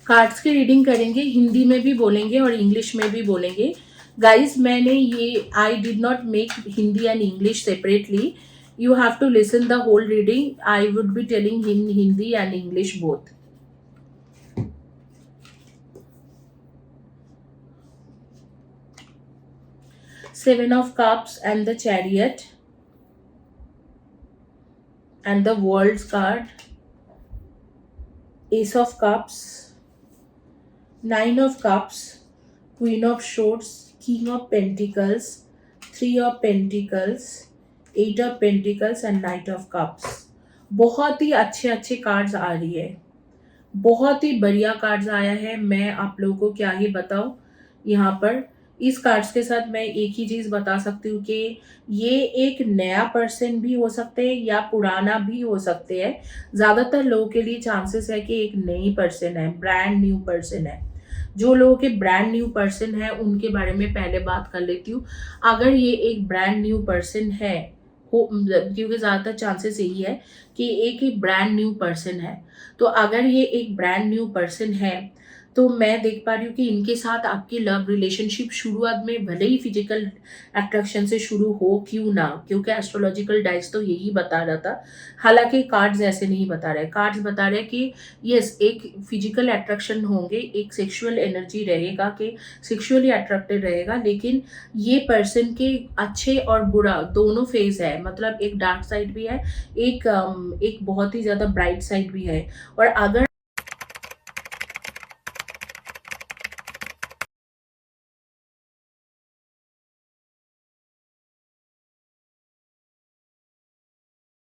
कार्ड्स की रीडिंग करेंगे, हिंदी में भी बोलेंगे और इंग्लिश में भी बोलेंगे। गाइस मैंने ये, I did not make Hindi and English separately, you have to listen the whole reading. I would be telling in Hindi and English both. Seven of Cups and the Chariot and the World's card, Ace of Cups, Nine of Cups, Queen of Swords, King of Pentacles, Three of Pentacles, Eight of Pentacles and Knight of Cups. बहुत ही अच्छे अच्छे cards आ रही है, बहुत ही बढ़िया cards आया है। मैं आप लोगों को क्या ही बताऊं, यहाँ पर इस कार्ड्स के साथ मैं एक ही चीज बता सकती हूँ कि ये एक नया पर्सन भी हो सकते हैं या पुराना भी हो सकते हैं। ज्यादातर लोगों के लिए चांसेस है कि एक नई पर्सन है, ब्रांड न्यू पर्सन है। जो लोगों के ब्रांड न्यू पर्सन है उनके बारे में पहले बात कर लेती हूँ। अगर ये एक ब्रांड न्यू पर्सन है हो, क्योंकि ज़्यादातर चांसेस यही है कि एक ब्रांड न्यू पर्सन है, तो अगर ये एक ब्रांड न्यू पर्सन है तो मैं देख पा रही हूँ कि इनके साथ आपकी लव रिलेशनशिप शुरुआत में भले ही फिजिकल अट्रैक्शन से शुरू हो क्यों ना, क्योंकि एस्ट्रोलॉजिकल डाइस तो यही बता रहा था, हालांकि कार्ड्स ऐसे नहीं बता रहे। कार्ड्स बता रहे कि यस एक फिजिकल अट्रैक्शन होंगे, एक सेक्सुअल एनर्जी रहेगा कि सेक्सुअली अट्रैक्टेड रहेगा, लेकिन ये पर्सन के अच्छे और बुरा दोनों फेज है, मतलब एक डार्क साइड भी है, एक बहुत ही ज़्यादा ब्राइट साइड भी है। और अगर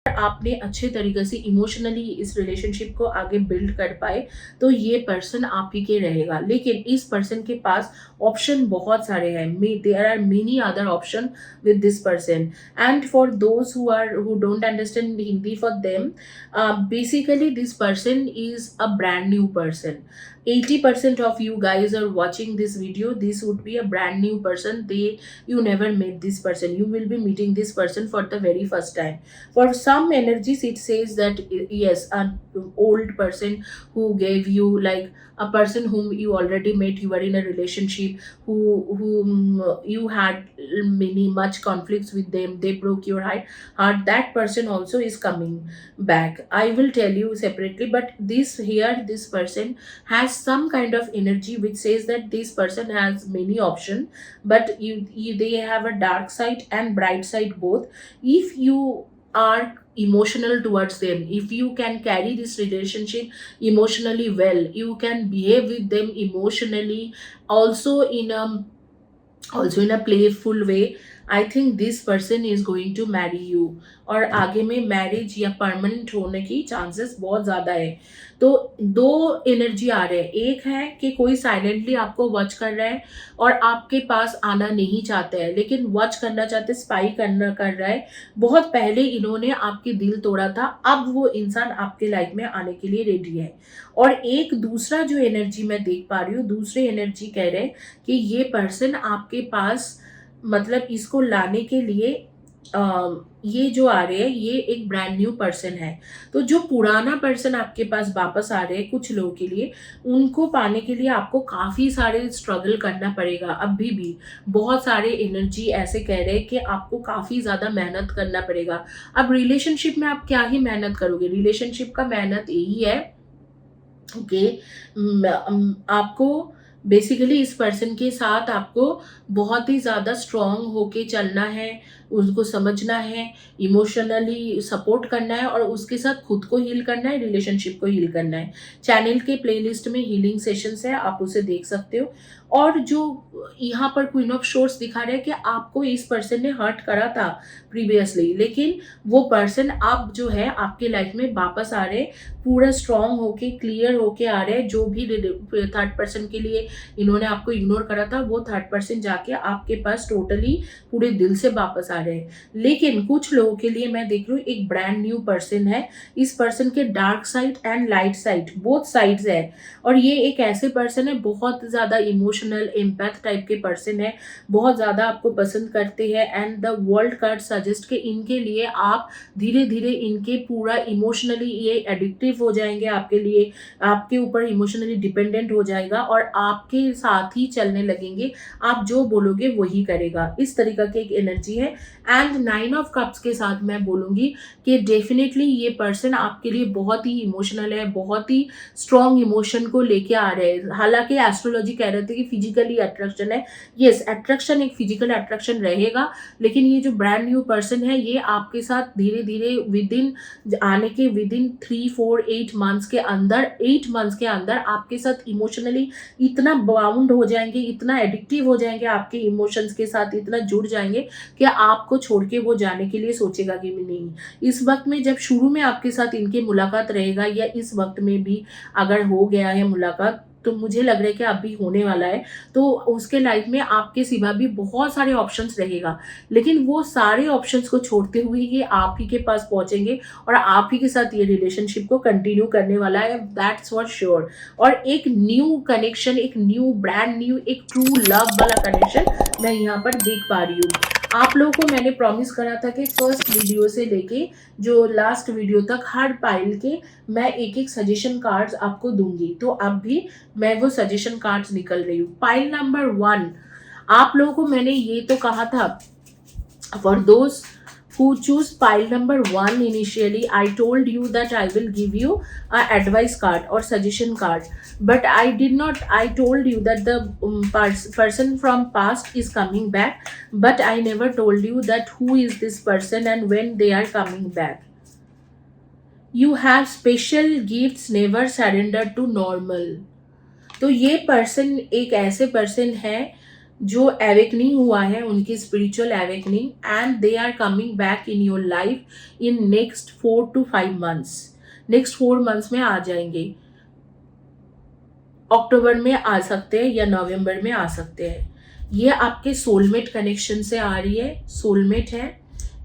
आपने अच्छे तरीके से इमोशनली इस रिलेशनशिप को आगे बिल्ड कर पाए तो ये पर्सन आप ही के रहेगा। लेकिन इस पर्सन के पास ऑप्शन बहुत सारे हैं, there are many other option with this person, and for those who don't understand Hindi, for them basically this person is a brand new person. 80% of you guys are watching this video, this would be a brand new person. You never met this person, you will be meeting this person for the very first time. For some some energies it says that yes, an old person who gave you, like a person whom you already met, you were in a relationship, whom you had many much conflicts with them, they broke your heart, that person also is coming back. I will tell you separately, but this person has some kind of energy which says that this person has many options, but they have a dark side and bright side both. If you are emotional towards them, if you can carry this relationship emotionally well, you can behave with them emotionally, also in a also in a playful way, I think this person is going to marry you, और आगे में marriage या permanent होने की chances बहुत ज़्यादा है। तो दो एनर्जी आ रहे हैं, एक है कि कोई साइलेंटली आपको वॉच कर रहा है और आपके पास आना नहीं चाहता है, लेकिन वॉच करना चाहते, स्पाई करना कर रहा है। बहुत पहले इन्होंने आपके दिल तोड़ा था, अब वो इंसान आपके लाइफ में आने के लिए रेडी है। और एक दूसरा जो एनर्जी मैं देख पा रही हूँ, दूसरे एनर्जी कह रहे हैं कि ये पर्सन आपके पास, मतलब इसको लाने के लिए ये जो आ रहे हैं ये एक ब्रांड न्यू पर्सन है। तो जो पुराना पर्सन आपके पास वापस आ रहे हैं कुछ लोगों के लिए, उनको पाने के लिए आपको काफ़ी सारे स्ट्रगल करना पड़ेगा। अभी भी बहुत सारे एनर्जी ऐसे कह रहे हैं कि आपको काफ़ी ज़्यादा मेहनत करना पड़ेगा। अब रिलेशनशिप में आप क्या ही मेहनत करोगे, रिलेशनशिप का मेहनत यही है कि आपको बेसिकली इस पर्सन के साथ आपको बहुत ही ज़्यादा स्ट्रॉन्ग होके चलना है, उसको समझना है, इमोशनली सपोर्ट करना है, और उसके साथ खुद को हील करना है, रिलेशनशिप को हील करना है। चैनल के प्लेलिस्ट में हीलिंग सेशंस है, आप उसे देख सकते हो। और जो यहाँ पर क्वीन ऑफ शोर्स दिखा रहा है कि आपको इस पर्सन ने हर्ट करा था प्रीवियसली, लेकिन वो पर्सन अब जो है आपके लाइफ में वापस आ रहे, पूरा स्ट्रॉन्ग होके क्लियर होके आ रहे हैं। जो भी थर्ड पर्सन के लिए इन्होंने आपको इग्नोर करा था, वो थर्ड पर्सन जाके आपके पास टोटली पूरे दिल से वापस आ रहे हैं। लेकिन कुछ लोगों के लिए मैं देख रही हूँ एक ब्रांड न्यू पर्सन है। इस पर्सन के dark side and light side both sides है, और ये एक ऐसे पर्सन है बहुत ज़्यादा इमोशनल एम्पैथ टाइप के पर्सन है, बहुत ज़्यादा आपको पसंद करते हैं। And the world card suggest के इनके लिए आप धीरे धीरे इनके पूरा इमोशनली ये एडिक्टिव हो जाएंगे, आपके लिए, आपके ऊपर इमोशनली डिपेंडेंट हो जाएगा और आपके साथ ही चलने लगेंगे, आप जो बोलोगे वही करेगा। इस तरीके की एक एनर्जी है। एंड 9 ऑफ कप्स के साथ मैं बोलूँगी कि डेफिनेटली ये पर्सन आपके लिए बहुत ही इमोशनल है, बहुत ही स्ट्रॉन्ग इमोशन को लेके आ रहे हैं। हालांकि एस्ट्रोलॉजी कह रहे थे कि फिजिकली अट्रैक्शन है, यस अट्रैक्शन, एक फिजिकल अट्रैक्शन रहेगा, लेकिन ये जो ब्रांड न्यू पर्सन है ये आपके साथ धीरे धीरे विदिन 3, 4, 8 मंथ्स के अंदर, 8 मंथ्स के अंदर आपके साथ इमोशनली इतना बाउंड हो जाएंगे, इतना एडिक्टिव हो जाएंगे, आपके इमोशंस के साथ इतना जुड़ जाएंगे कि आपको छोड़ के वो जाने के लिए सोचेगा कि नहीं। इस वक्त में जब शुरू में आपके साथ इनकी मुलाकात रहेगा, या इस वक्त में भी अगर हो गया है मुलाकात, तो मुझे लग रहा है कि अभी होने वाला है, तो उसके लाइफ में आपके सिवा भी बहुत सारे ऑप्शंस रहेगा, लेकिन वो सारे ऑप्शंस को छोड़ते हुए ये आप ही के पास पहुंचेंगे और आप ही के साथ ये रिलेशनशिप को कंटिन्यू करने वाला है, दैट्स फॉर श्योर। और एक न्यू कनेक्शन, एक न्यू ब्रांड न्यू, एक ट्रू लव वाला कनेक्शन मैं यहाँ पर देख पा रही हूँ। आप लोगों को मैंने प्रॉमिस करा था कि फर्स्ट वीडियो से लेके जो लास्ट वीडियो तक हर पाइल के मैं एक एक सजेशन कार्ड्स आपको दूंगी, तो अब भी मैं वो सजेशन कार्ड्स निकल रही हूँ। पाइल नंबर 1, आप लोगों को मैंने ये तो कहा था, for those who choose pile number 1 initially, I told you that I will give you a advice card or suggestion card, but I did not. I told you that the person from past is coming back, but I never told you that who is this person and when they are coming back. You have special gifts, never surrender to normal. तो ये person एक ऐसे person है जो awakening हुआ है, उनकी spiritual awakening, and they are coming back in your life in next 4 to 5 months। Next 4 months में आ जाएंगे, अक्टूबर में आ सकते हैं या नवंबर में आ सकते हैं। ये आपके सोलमेट कनेक्शन से आ रही है, सोलमेट है,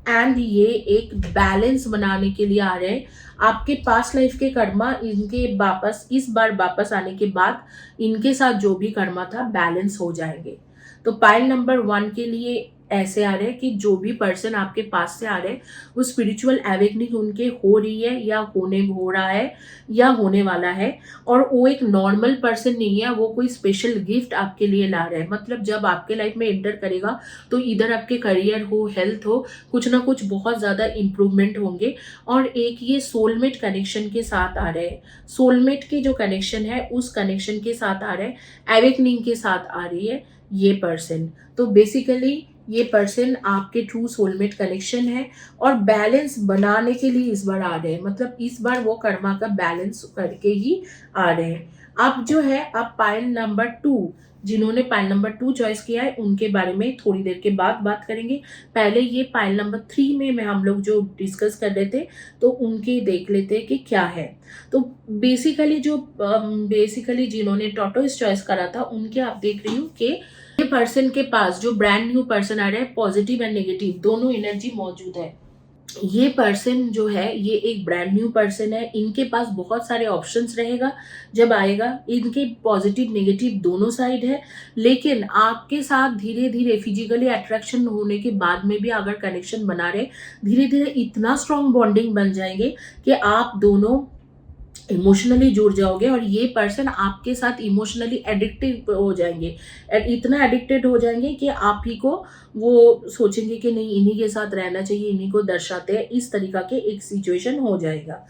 एंड ये एक बैलेंस बनाने के लिए आ रहे हैं। आपके पास्ट लाइफ के कर्मा इनके वापस, इस बार वापस आने के बाद इनके साथ जो भी कर्मा था बैलेंस हो जाएंगे। तो पाइल नंबर 1 के लिए ऐसे आ रहे हैं कि जो भी पर्सन आपके पास से आ रहे हैं वो स्पिरिचुअल एवेकनिंग उनके हो रही है या होने हो रहा है या होने वाला है। और वो एक नॉर्मल पर्सन नहीं है, वो कोई स्पेशल गिफ्ट आपके लिए ला रहा है। मतलब जब आपके लाइफ में एंटर करेगा तो इधर आपके करियर हो, हेल्थ हो, कुछ ना कुछ बहुत ज़्यादा इम्प्रूवमेंट होंगे। और एक ये सोलमेट कनेक्शन के साथ आ रहे हैं, सोलमेट के जो कनेक्शन है उस कनेक्शन के साथ आ रहे हैं, एवेकनिंग के साथ आ रही है ये पर्सन। तो बेसिकली ये पर्सन आपके ट्रू सोलमेट कनेक्शन है और बैलेंस बनाने के लिए इस बार आ रहे हैं। मतलब इस बार वो कर्मा का बैलेंस करके ही आ रहे हैं। अब जो है, अब पाइल नंबर 2, जिन्होंने पाइल नंबर 2 चॉइस किया है उनके बारे में थोड़ी देर के बाद बात करेंगे। पहले ये पाइल नंबर 3 में हम लोग जो डिस्कस कर रहे थे तो उनके देख लेते हैं कि क्या है। तो बेसिकली जिन्होंने टॉटोइस चॉइस करा था उनके आप देख रही हूँ कि ये पर्सन के पास जो ब्रांड न्यू पर्सन आ रहा है, पॉजिटिव एंड नेगेटिव दोनों एनर्जी मौजूद है। ये पर्सन जो है ये एक ब्रांड न्यू पर्सन है, इनके पास बहुत सारे ऑप्शंस रहेगा जब आएगा। इनके पॉजिटिव नेगेटिव दोनों साइड है, लेकिन आपके साथ धीरे धीरे फिजिकली अट्रैक्शन होने के बाद में भी अगर कनेक्शन बना रहे, धीरे धीरे इतना स्ट्रॉन्ग बॉन्डिंग बन जाएंगे कि आप दोनों इमोशनली जुड़ जाओगे और ये पर्सन आपके साथ इमोशनली एडिक्टिव हो जाएंगे। इतना एडिक्टेड हो जाएंगे कि आप ही को वो सोचेंगे कि नहीं इन्हीं के साथ रहना चाहिए, इन्हीं को दर्शाते हैं, इस तरीका के एक सिचुएशन हो जाएगा।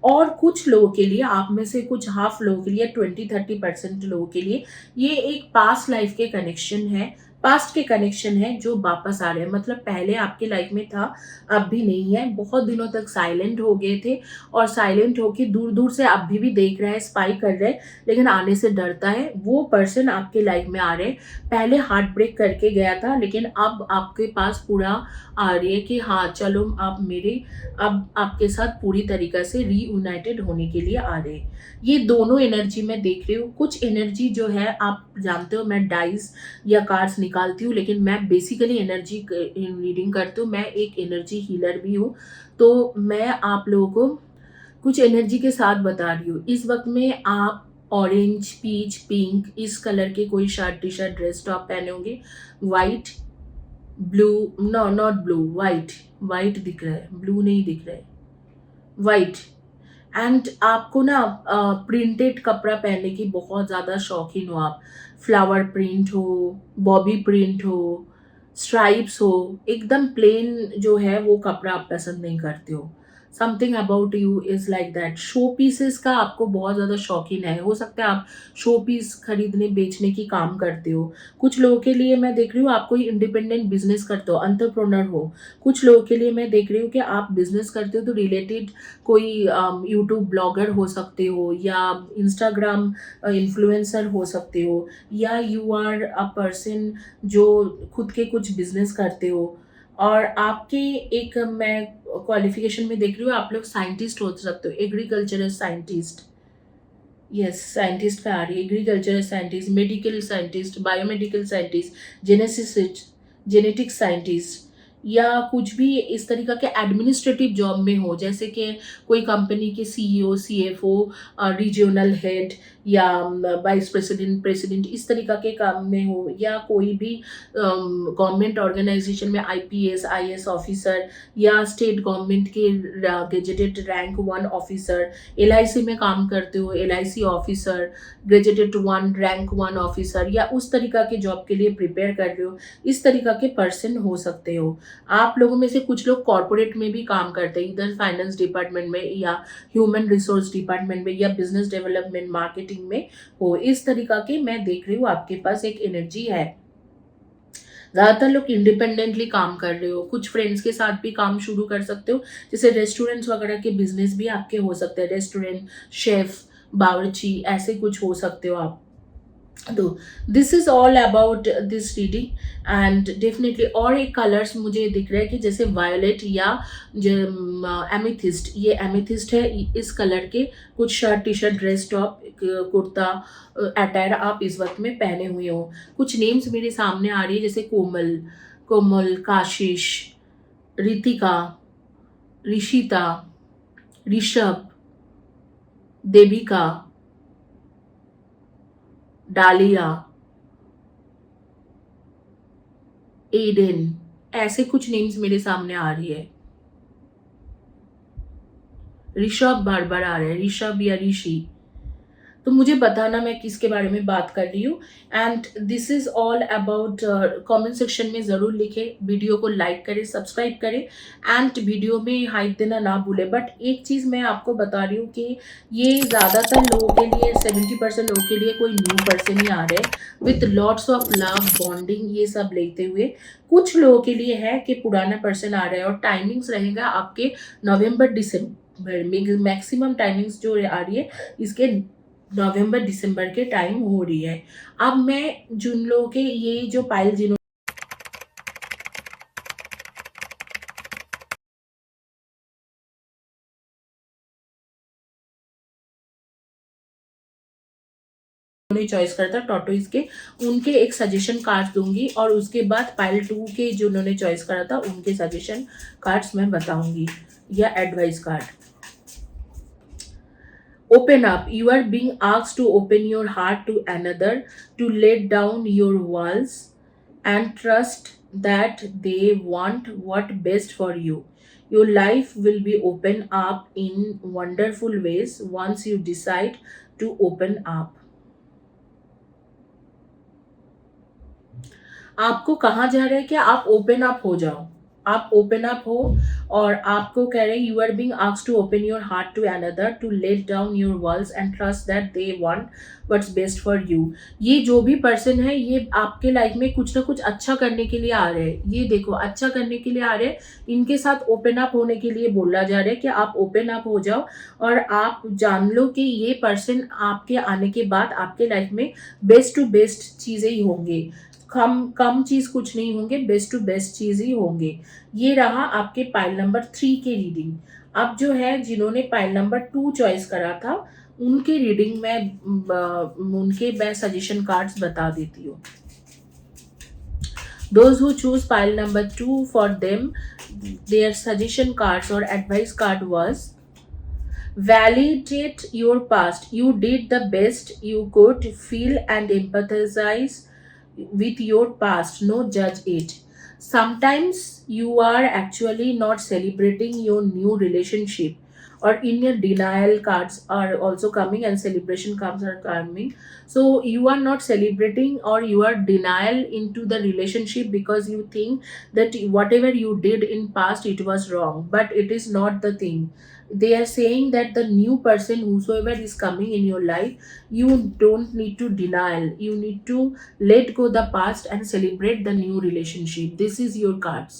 और कुछ लोगों के लिए, आप में से कुछ हाफ लोगों के लिए, 20-30% लोगों के लिए ये एक पास्ट लाइफ के कनेक्शन है, पास्ट के कनेक्शन है जो वापस आ रहे हैं। मतलब पहले आपके लाइफ में था, अब भी नहीं है, बहुत दिनों तक साइलेंट हो गए थे और साइलेंट होके दूर दूर से अभी भी देख रहा है, स्पाई कर रहा है, लेकिन आने से डरता है। वो पर्सन आपके लाइफ में आ रहे हैं। पहले हार्ट ब्रेक करके गया था, लेकिन अब आपके पास पूरा आ रही है कि हाँ चलो आप मेरे, अब आपके साथ पूरी तरीका से रीयूनाइटेड होने के लिए आ रहे हैं। ये दोनों एनर्जी मैं देख रही हूँ। कुछ एनर्जी जो है, आप जानते हो मैं डाइस या कार्ड्स निकालती हूँ, लेकिन मैं बेसिकली एनर्जी रीडिंग करती हूँ, मैं एक एनर्जी हीलर भी हूँ। तो मैं आप लोगों को कुछ एनर्जी के साथ बता रही हूँ। इस वक्त में आप ऑरेंज, पीच, पिंक इस कलर के कोई shirt, T shirt, dress top पहने होंगे। White, blue, no not blue, white, white दिख रहा है, ब्लू नहीं दिख रहा है, वाइट। एंड आपको ना प्रिंटेड कपड़ा पहनने की बहुत ज़्यादा शौकीन हो आप। फ्लावर प्रिंट हो, बॉबी प्रिंट हो, स्ट्राइप्स हो, एकदम प्लेन जो है वो कपड़ा आप पसंद नहीं करते हो। Something about you is like that. Show pieces का आपको बहुत ज़्यादा शौकीन है, हो सकता है आप शो पीस खरीदने बेचने की काम करते हो। कुछ लोगों के लिए मैं देख रही हूँ आप कोई इंडिपेंडेंट बिजनेस करते हो, एंटरप्रेन्योर हो। कुछ लोगों के लिए मैं देख रही हूँ कि आप बिजनेस करते हो तो रिलेटेड कोई यूट्यूब ब्लॉगर हो सकते हो या इंस्टाग्राम इन्फ्लुएंसर हो सकते हो, या यू आर अ पर्सन जो खुद के कुछ बिजनेस करते हो। और आपके एक मैं क्वालिफिकेशन में देख रही हूँ आप लोग साइंटिस्ट हो सकते हो, एग्रीकल्चरल साइंटिस्ट। यस, साइंटिस्ट का आ रही है, agricultural scientist, medical scientist, biomedical scientist, geneticist, genetic scientist, या कुछ भी इस तरीका के एडमिनिस्ट्रेटिव जॉब में हो, जैसे कि कोई कंपनी के सीईओ, सीएफओ, रीजनल हेड या वाइस प्रेसिडेंट, प्रेसिडेंट इस तरीका के काम में हो, या कोई भी गवर्नमेंट ऑर्गेनाइजेशन में आईपीएस, आईएएस ऑफिसर, या स्टेट गवर्नमेंट के गेजेटेड रैंक 1 ऑफिसर, एलआईसी में काम करते हो, LIC officer, graduated 1 rank 1 officer, या उस तरीका के जॉब के लिए प्रिपेयर कर रहे हो, इस तरीका के पर्सन हो सकते हो। आप लोगों में से कुछ लोग कॉर्पोरेट में भी काम करते हैं, इधर फाइनेंस डिपार्टमेंट में या ह्यूमन रिसोर्स डिपार्टमेंट में या बिजनेस डेवलपमेंट, मार्केटिंग में हो। इस तरीका के मैं देख रही हूँ आपके पास एक एनर्जी है। ज़्यादातर लोग इंडिपेंडेंटली काम कर रहे हो, कुछ फ्रेंड्स के साथ भी काम शुरू कर सकते हो, जैसे रेस्टोरेंट्स वगैरह के बिजनेस भी आपके हो सकते हैं, रेस्टोरेंट, शेफ, बावर्ची, ऐसे कुछ हो सकते हो आप। तो this is all about this reading and definitely. और एक कलर्स मुझे दिख रहा है कि जैसे वायोलेट या एमिथिस्ट, ये एमिथिस्ट है, इस कलर के कुछ shirt, T shirt, dress top, kurta attire आप इस वक्त में पहने हुए हो। कुछ नेम्स मेरे सामने आ रही है, जैसे कोमल, कोमल, काशिश, रितिका, ऋषिता, ऋषभ, देविका, डालिया, एडन, ऐसे कुछ नेम्स मेरे सामने आ रही है। ऋषभ बार बार आ रहा है, ऋषभ या ऋषि। तो मुझे बताना मैं किसके बारे में बात कर रही हूँ। And this is all about, comment section में ज़रूर लिखें, वीडियो को लाइक करें, सब्सक्राइब करें एंड वीडियो में हाइप देना ना भूलें। बट एक चीज़ मैं आपको बता रही हूँ कि ये ज़्यादातर लोगों के लिए, 70% लोगों के लिए कोई न्यू पर्सन ही आ रहे हैं with lots of love bonding ये सब लेते हुए। कुछ लोगों के लिए है कि पुराना पर्सन आ रहा है, और टाइमिंग्स रहेगा आपके नवंबर दिसंबर में। मैक्सिमम टाइमिंग्स जो आ रही है इसके नवंबर दिसंबर के टाइम हो रही है। अब मैं जिन लोगों के ये जो पाइल जिन्होंने चॉइस करा था टॉटोइज के, उनके एक सजेशन कार्ड दूंगी, और उसके बाद पाइल 2 के जो उन्होंने चॉइस करा था उनके सजेशन कार्ड्स मैं बताऊंगी, या advice card. Open up. You are being asked to open your heart to another, to let down your walls, and trust that they want what best for you. Your life will be open up in wonderful ways once you decide to open up. आपको कहाँ जा रहे हैं कि आप open up हो जाओ, आप ओपन अप हो, और आपको कह रहे हैं you are being asked to open your heart to another, to let down your walls and trust that they want what's best for you. ये जो भी पर्सन है ये आपके लाइफ में कुछ ना कुछ अच्छा करने के लिए आ रहे हैं। ये देखो, अच्छा करने के लिए आ रहे हैं, इनके साथ ओपन अप होने के लिए बोला जा रहा है कि आप ओपन अप हो जाओ, और आप जान लो कि ये पर्सन आपके आने के बाद आपके लाइफ में बेस्ट टू बेस्ट चीज़ें ही होंगे। कम कम चीज कुछ नहीं होंगे, बेस्ट टू बेस्ट चीज ही होंगे। ये रहा आपके पाइल नंबर 3 के रीडिंग। अब जो है जिन्होंने पाइल नंबर 2 चॉइस करा था उनके रीडिंग में उनके मैं सजेशन कार्ड्स बता देती हूँ। Those who choose pile number 2, for them their suggestion cards or advice card was: validate your past. You did the best you could. Feel and empathize with your past, no judge it. Sometimes you are actually not celebrating your new relationship, or in your denial cards are also coming and celebration cards are coming. So you are not celebrating, or you are denial into the relationship because you think that whatever you did in past it was wrong, but it is not the thing. They are saying that the new person whosoever is coming in your life, you don't need to denial, you need to let go the past and celebrate the new relationship. This is your cards.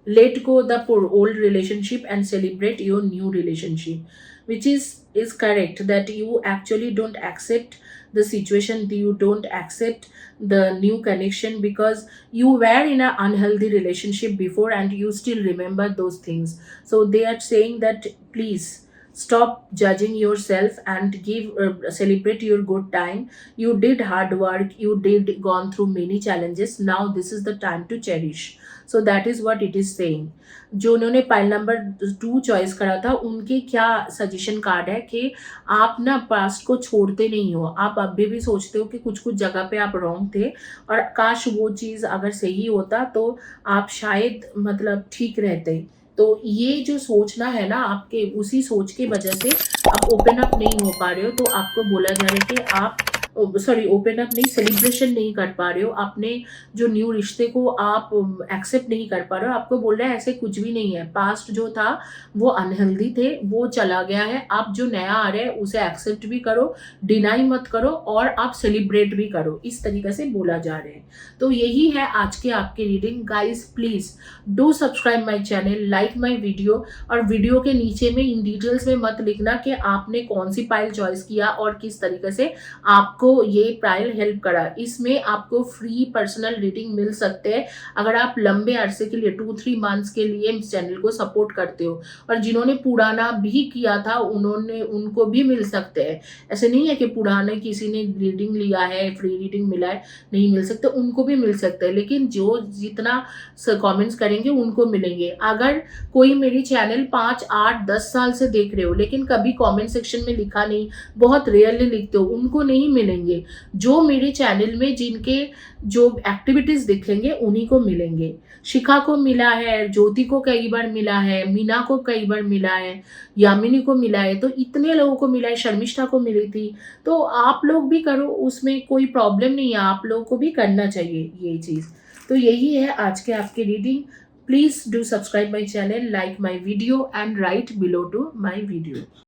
Let go the old relationship and celebrate your new relationship, which is correct, that you actually don't accept the situation, you don't accept the new connection because you were in an unhealthy relationship before and you still remember those things. So they are saying that please stop judging yourself and give celebrate your good time. You did hard work, you did gone through many challenges, now this is the time to cherish. So that is what it is saying. जो उन्होंने pile number 2 choice करा था उनके क्या suggestion card है कि आप ना पास्ट को छोड़ते नहीं हो, आप अभी भी सोचते हो कि कुछ कुछ जगह पे आप रॉन्ग थे और काश वो चीज़ अगर सही होता तो आप शायद मतलब ठीक रहते। तो ये जो सोचना है ना आपके, उसी सोच की वजह से आप ओपन अप नहीं हो पा रहे हो। तो आपको बोला जा रहा है कि आप ओपन अप नहीं, सेलिब्रेशन नहीं कर पा रहे हो, अपने जो न्यू रिश्ते को आप एक्सेप्ट नहीं कर पा रहे हो। आपको बोल रहा है ऐसे कुछ भी नहीं है, पास्ट जो था वो अनहेल्दी थे, वो चला गया है, आप जो नया आ रहा है उसे एक्सेप्ट भी करो, डिनाई मत करो और आप सेलिब्रेट भी करो, इस तरीके से बोला जा रहा है। तो यही है आज के आपकी reading. Guys please do subscribe my channel, like my video, और वीडियो के नीचे में इन डिटेल्स में मत लिखना कि आपने कौन सी पाइल चॉइस किया और किस तरीके से आपको ये पाइल हेल्प करा। इसमें आपको फ्री पर्सनल रीडिंग मिल सकते हैं अगर आप लंबे अरसे के लिए 2-3 मंथ्स के लिए इस चैनल को सपोर्ट करते हो, और जिन्होंने पुराना भी किया था उनको भी मिल सकते हैं। ऐसे नहीं है कि पुराने किसी ने रीडिंग लिया है फ्री रीडिंग मिला है नहीं मिल सकते, उनको भी मिल सकते हैं, लेकिन जो जितना कमेंट्स करेंगे उनको मिलेंगे। अगर कोई मेरी चैनल 5, 8, 10 साल से देख रहे हो लेकिन कभी कमेंट सेक्शन में लिखा नहीं, बहुत रेयरली लिखते हो, उनको नहीं मिलेंगे। मिलेंगे, जो मेरे चैनल में जिनके जो एक्टिविटीज़ दिखेंगे उन्हीं को मिलेंगे। शिखा को मिला है, ज्योति को कई बार मिला है, मीना को कई बार मिला है, यामिनी को मिला है, तो इतने लोगों को मिला है, शर्मिष्ठा को मिली थी। तो आप लोग भी करो, उसमें कोई प्रॉब्लम नहीं है, आप लोगों को भी करना चाहिए ये चीज़। तो यही है आज के आपकी reading. Please do subscribe my channel, like my video and write below to my video.